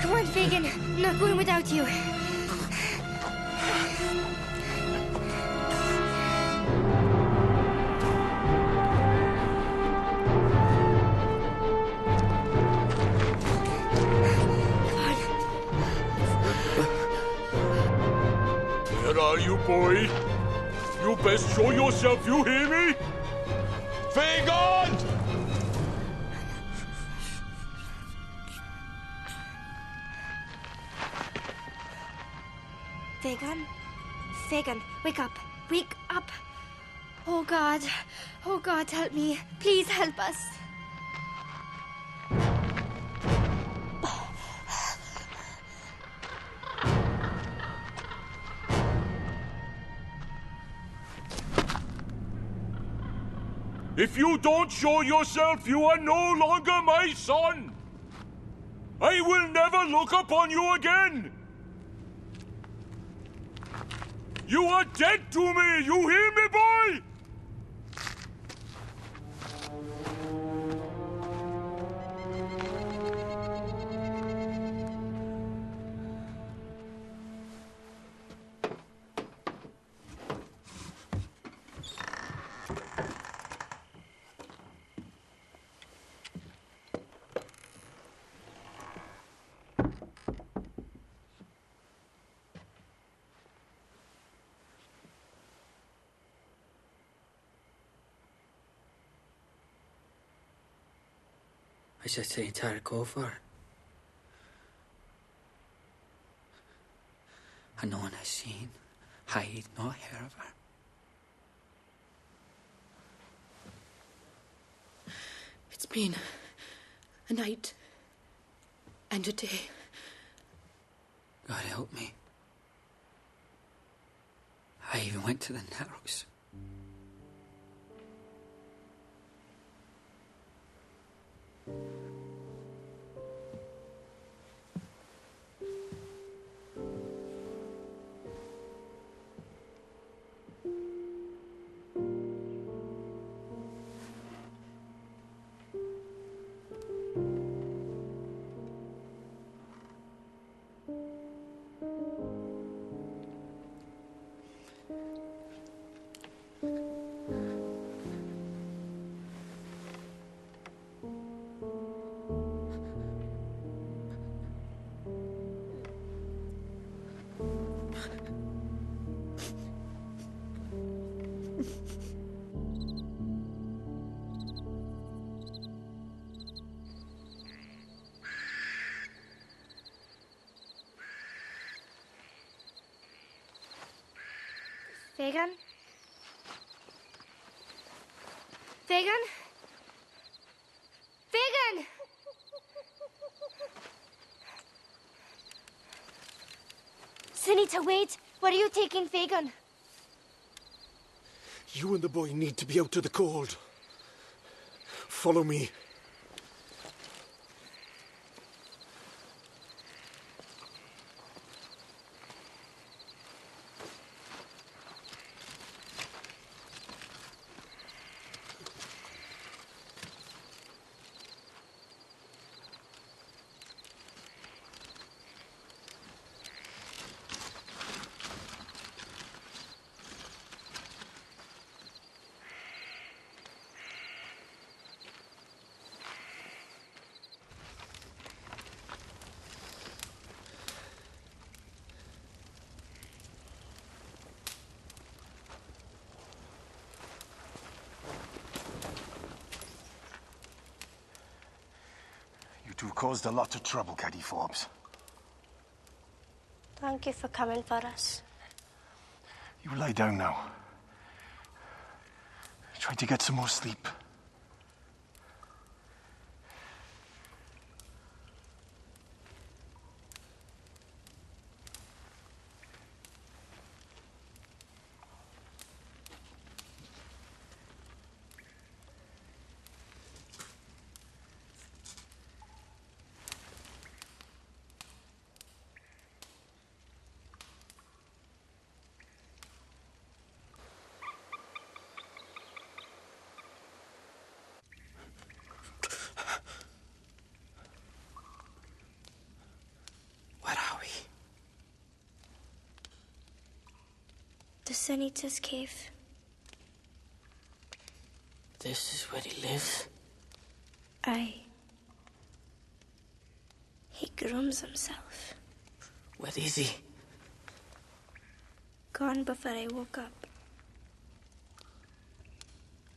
Come on, Fagin. I'm not going without you. Where are you, boy? You best show yourself, you hear me? Fagin! Fagin? Fagin, wake up. Wake up. Oh, God, help me. Please help us. If you don't show yourself, you are no longer my son. I will never look upon you again. You are dead to me, you hear me, boy? I should say to go for it. And no one has seen, hide, nor hear of her. It's been a night and a day. God help me. I even went to the Narrows. Fagin? Fagin? Fagin! Sunita, wait! Where are you taking Fagin? You and the boy need to be out to the cold. Follow me. You caused a lot of trouble, Caddy Forbes. Thank you for coming for us. You lie down now. Try to get some more sleep. The Sunita's cave. This is where he lives? Aye. He grooms himself. Where is he? Gone before I woke up.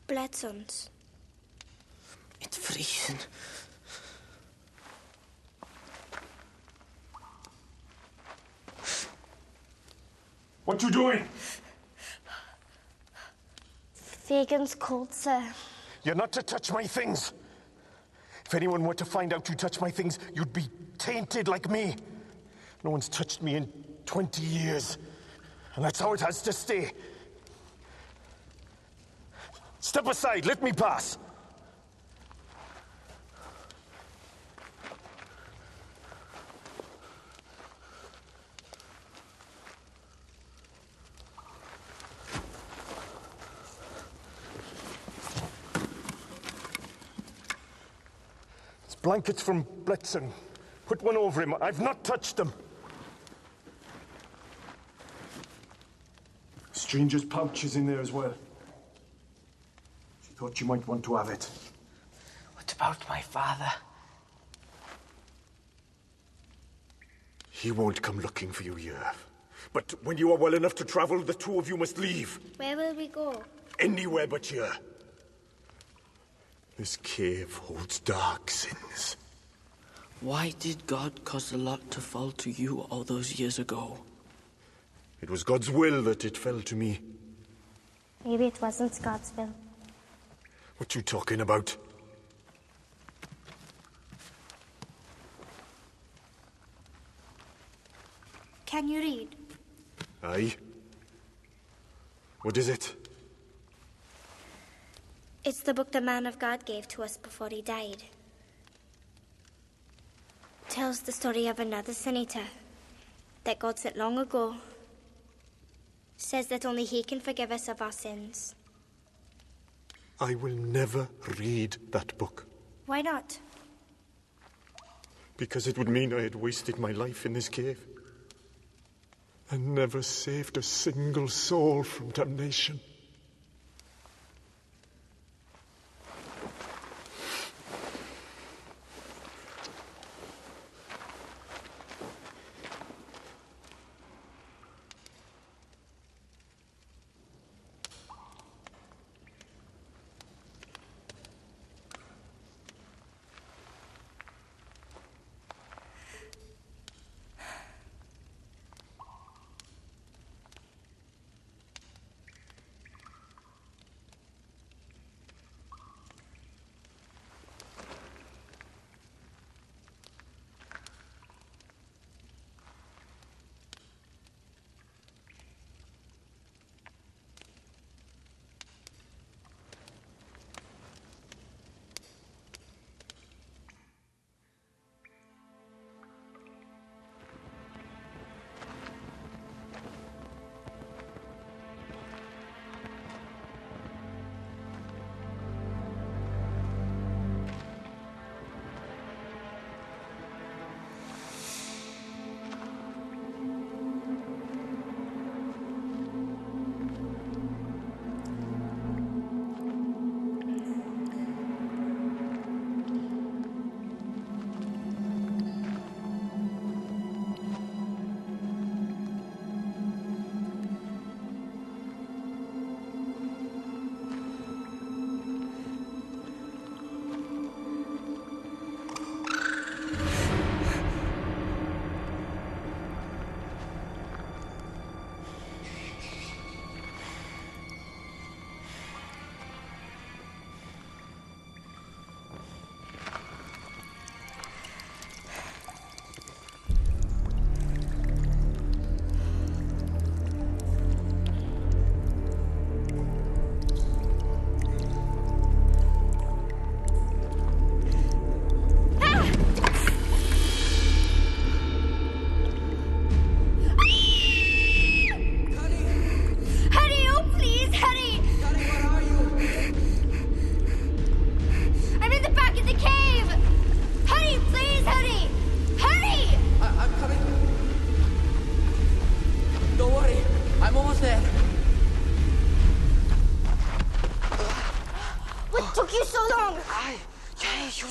Bloodsuns. It's freezing. What you doing? Fagan's cold, sir. You're not to touch my things. If anyone were to find out you touched my things, you'd be tainted like me. No one's touched me in 20 years. And that's how it has to stay. Step aside, let me pass. It's blankets from Blitzen. Put one over him. I've not touched them. Stranger's pouch is in there as well. She thought you might want to have it. What about my father? He won't come looking for you here. But when you are well enough to travel, the two of you must leave. Where will we go? Anywhere but here. This cave holds dark sins. Why did God cause the lot to fall to you all those years ago? It was God's will that it fell to me. Maybe it wasn't God's will. What you talking about? Can you read? Aye. What is it? It's the book the man of God gave to us before he died. Tells the story of another sin-eater that God sent long ago. Says that only he can forgive us of our sins. I will never read that book. Why not? Because it would mean I had wasted my life in this cave. And never saved a single soul from damnation.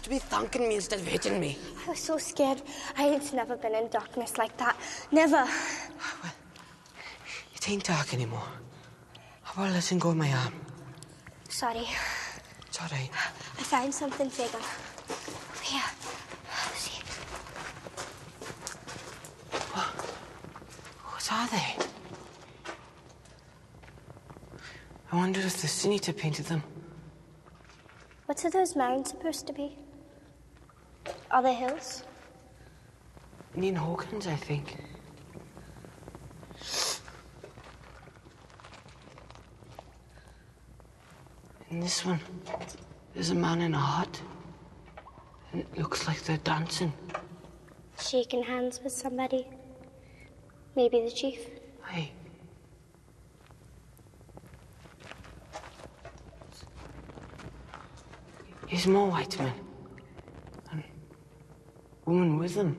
be thanking me instead of hitting me. I was so scared. I ain't never been in darkness like that. Never. Well, It ain't dark anymore. How about letting go of my arm? Sorry. It's all right. I found something, Fagin. Over here. See? What are they? I wonder if the Sin-Eater painted them. What are those mounds supposed to be? Are they hills? Ian Hawkins, I think. In this one, there's a man in a hut. And it looks like they're dancing. Shaking hands with somebody. Maybe the chief. Aye. There's more white men. And a woman with them.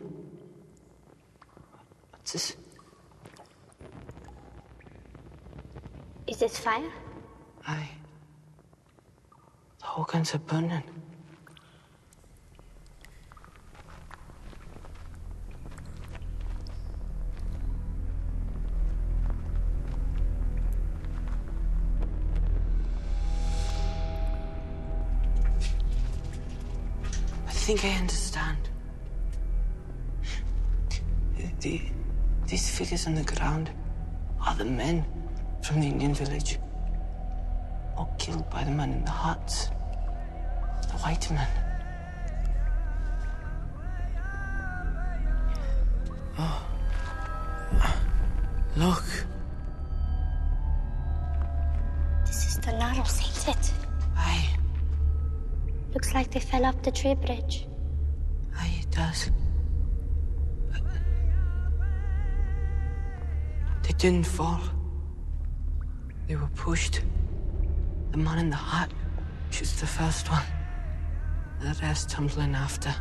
What's this? Is this fire? Aye. The Hawkins are burning. I think I understand. These figures on the ground are the men from the Indian village. All killed by the man in the huts. The white men. Oh. Look. This is the Narrows, ain't it? Aye. Looks like they fell off the tree bridge. Aye, it does. They didn't fall. They were pushed. The man in the hat shoots the first one. The rest tumbling after.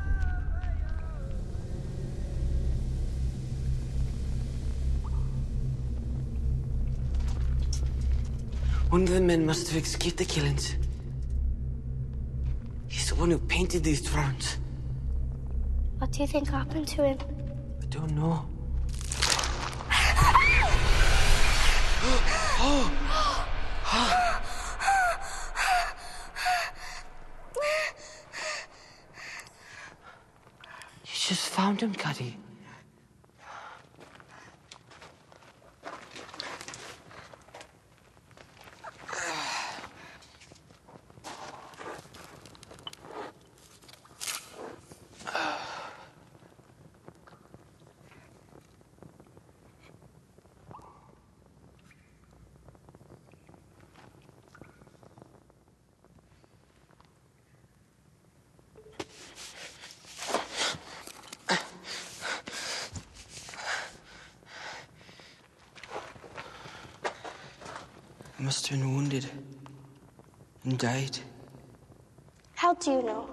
One of the men must have escaped the killings. He's the one who painted these drawings. What do you think happened to him? I don't know. You just found him, Caddy. He must have been wounded and died. How do you know?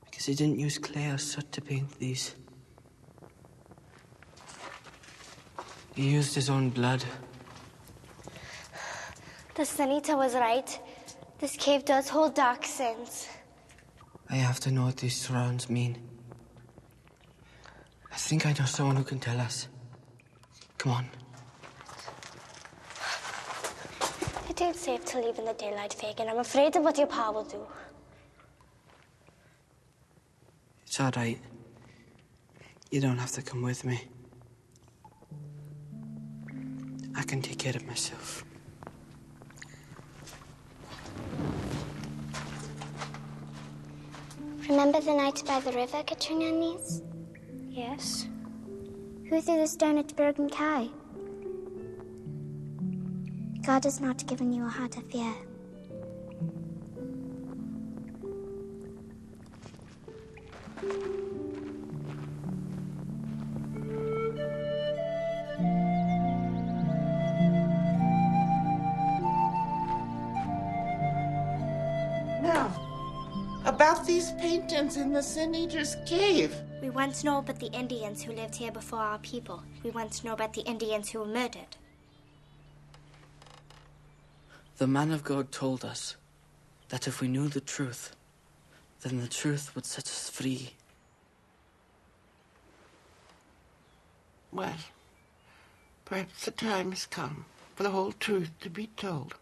Because he didn't use clay or soot to paint these. He used his own blood. The Sin-Eater was right. This cave does hold dark sins. I have to know what these surrounds mean. I think I know someone who can tell us. Come on. It ain't safe to leave in the daylight, Fagin. I'm afraid of what your pa will do. It's all right. You don't have to come with me. I can take care of myself. Remember the night by the river, Katrina and Niece? Yes. Who threw the stone at Bergen Kai? God has not given you a heart of fear. Now, about these paintings in the Sin-Eater's cave. We want to know about the Indians who lived here before our people. We want to know about the Indians who were murdered. The man of God told us that if we knew the truth, then the truth would set us free. Well, Perhaps the time has come for the whole truth to be told.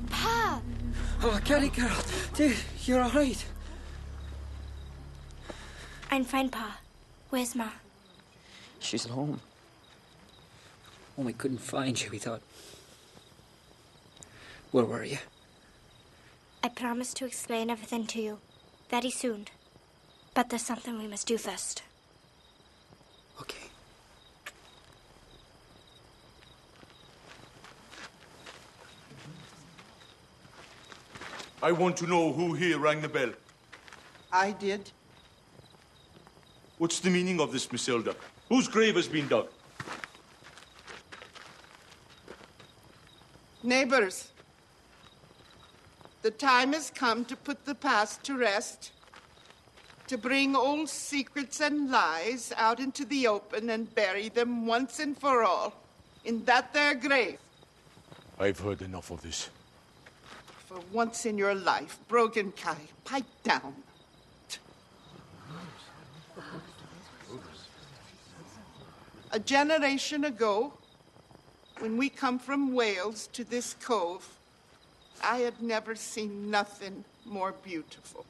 Pa! Oh, Carol, dear, you're all right. I'm fine, Pa. Where's Ma? She's at home. Oh, we couldn't find you, we thought. Where were you? I promised to explain everything to you very soon. But there's something we must do first. Okay. I want to know who here rang the bell. I did. What's the meaning of this, Miss Hilda? Whose grave has been dug? Neighbors, the time has come to put the past to rest, to bring old secrets and lies out into the open and bury them once and for all in that there grave. I've heard enough of this. For once in your life, Brogan Kai, pipe down. A generation ago, when we come from Wales to this cove, I had never seen nothing more beautiful.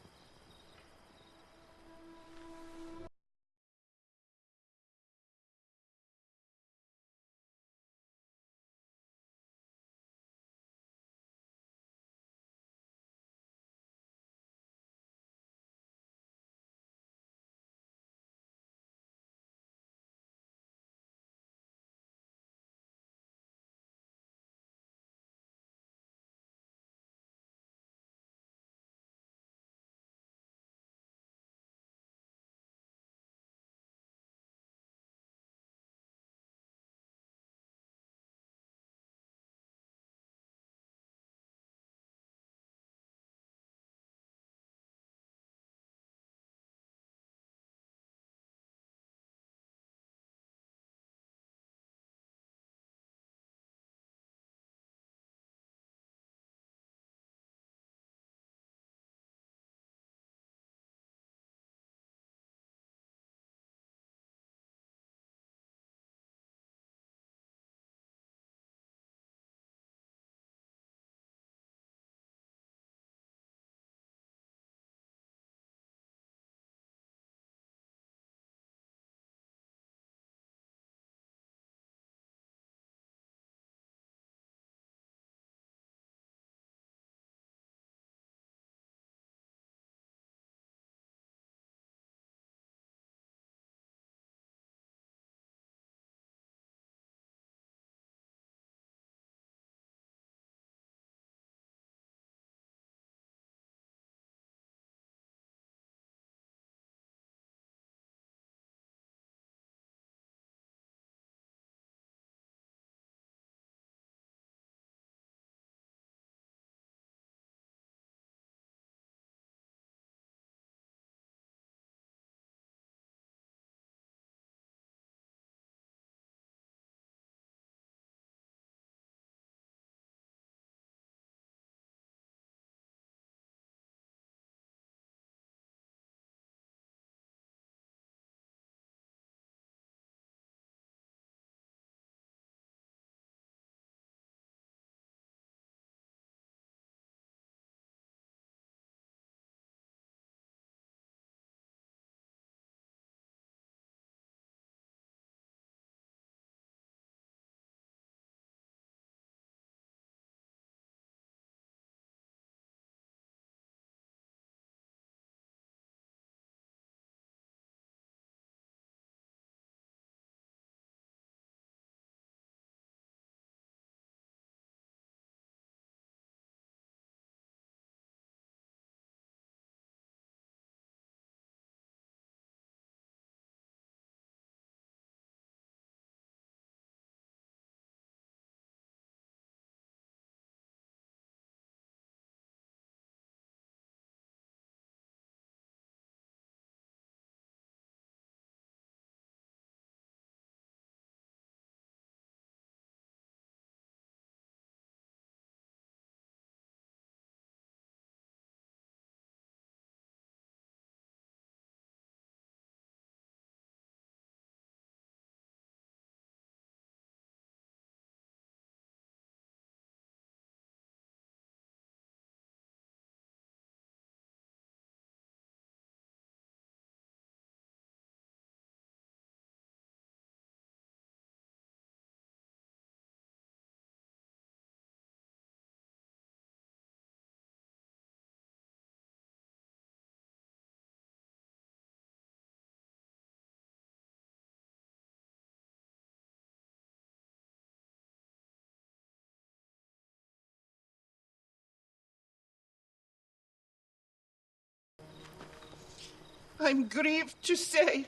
I'm grieved to say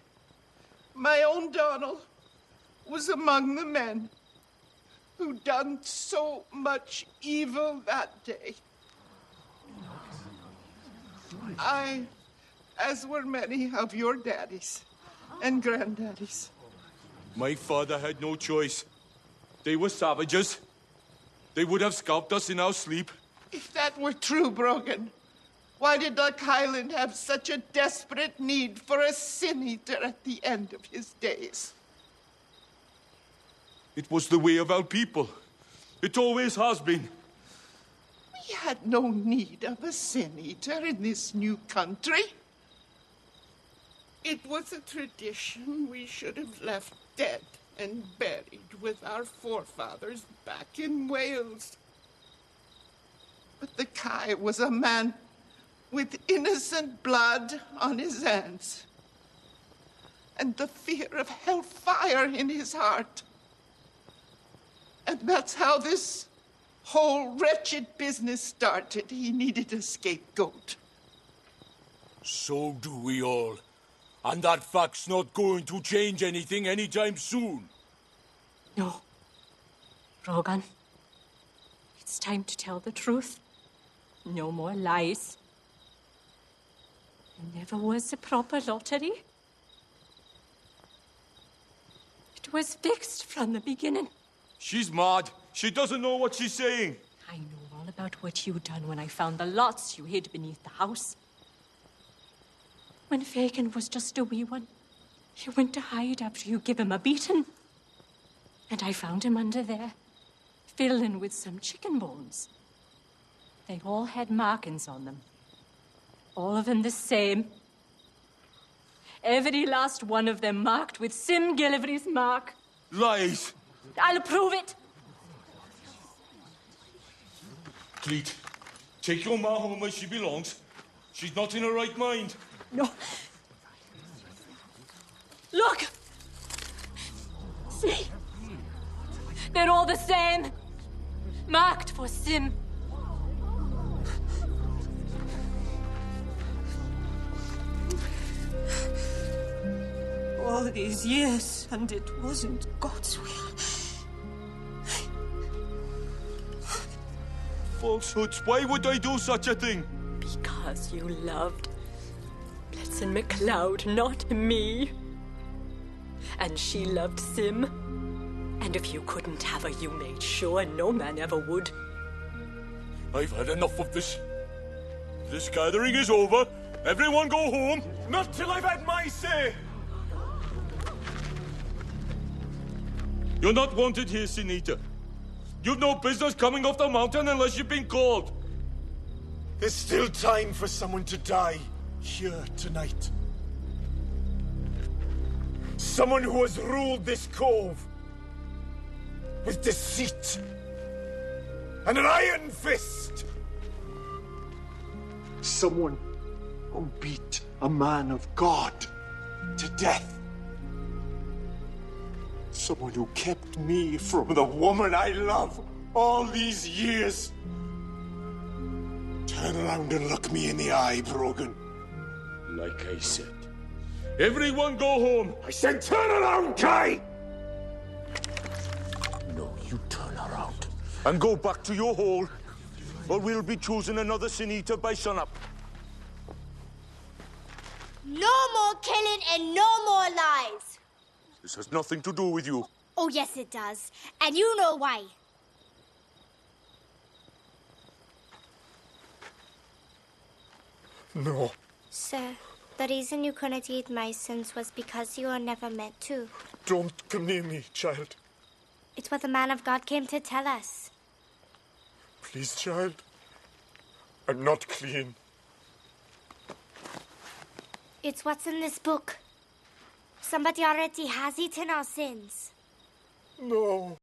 my own Donald was among the men who done so much evil that day. I, as were many of your daddies and granddaddies. My father had no choice. They were savages. They would have scalped us in our sleep. If that were true, Brogan, why did Duck Highland have such a desperate need for a sin-eater at the end of his days? It was the way of our people. It always has been. We had no need of a sin-eater in this new country. It was a tradition we should have left dead and buried with our forefathers back in Wales. But the Kai was a man with innocent blood on his hands and the fear of hellfire in his heart. And that's how this whole wretched business started. He needed a scapegoat. So do we all. And that fact's not going to change anything anytime soon. No. Brogan, it's time to tell the truth. No more lies. There never was a proper lottery. It was fixed from the beginning. She's mad. She doesn't know what she's saying. I know all about what you done when I found the lots you hid beneath the house. When Fagin was just a wee one, he went to hide after you give him a beating. And I found him under there, fiddling with some chicken bones. They all had markings on them. All of them the same. Every last one of them marked with Sim Gillivery's mark. Lies. I'll prove it. Cleet, take your ma home where she belongs. She's not in her right mind. No. Look! See? They're all the same. Marked for Sim. All these years, and it wasn't God's will. Falsehoods. Why would I do such a thing? Because you loved Blitzen MacLeod, not me. And she loved Sim. And if you couldn't have her, you made sure no man ever would. I've had enough of this. This gathering is over. Everyone go home. Not till I've had my say! You're not wanted here, Sinita. You've no business coming off the mountain unless you've been called. There's still time for someone to die here tonight. Someone who has ruled this cove with deceit and an iron fist. Someone who beat a man of God to death. Someone who kept me from the woman I love all these years. Turn around and look me in the eye, Brogan. Like I said, everyone go home. I said turn around, Kai! No, you turn around. And go back to your hole, or we'll be choosing another sin-eater by sunup. No more killing and no more lies. This has nothing to do with you. Oh, yes, it does. And you know why. No. Sir, the reason you couldn't eat my sins was because you were never meant to. Don't come near me, child. It's what the man of God came to tell us. Please, child. I'm not clean. It's what's in this book. Somebody already has eaten our sins. No.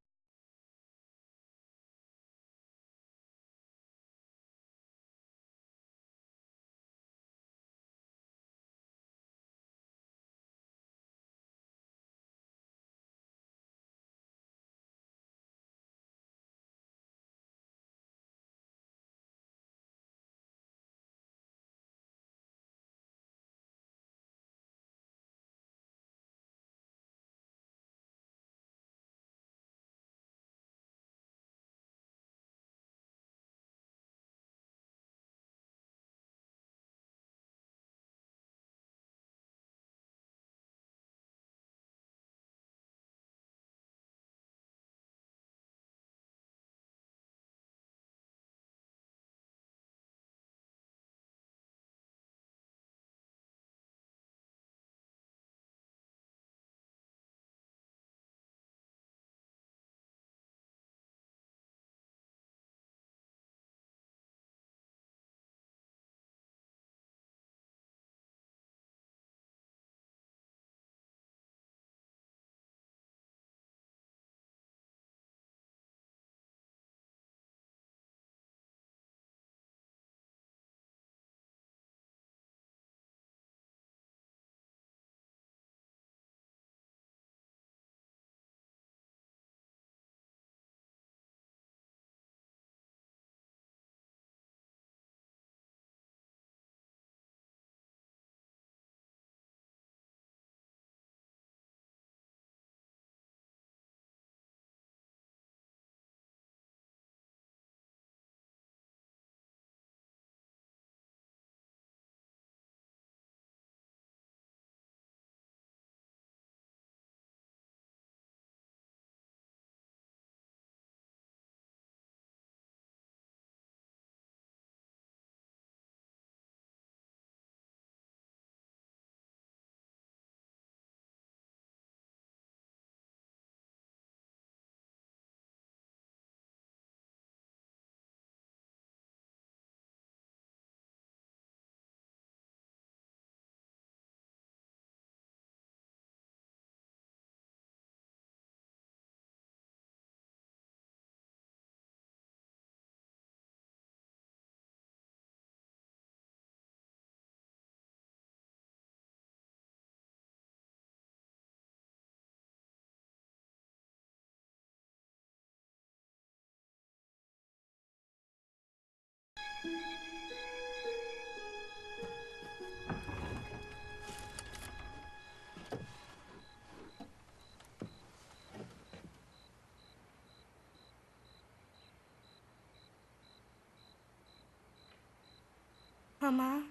Mama?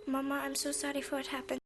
Mama, I'm so sorry for what happened.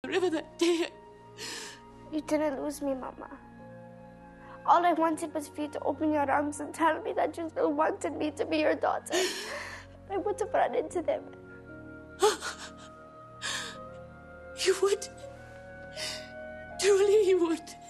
The river that day. You didn't lose me, Mama. All I wanted was for you to open your arms and tell me that you still wanted me to be your daughter. I would have run into them. You would. Truly you would.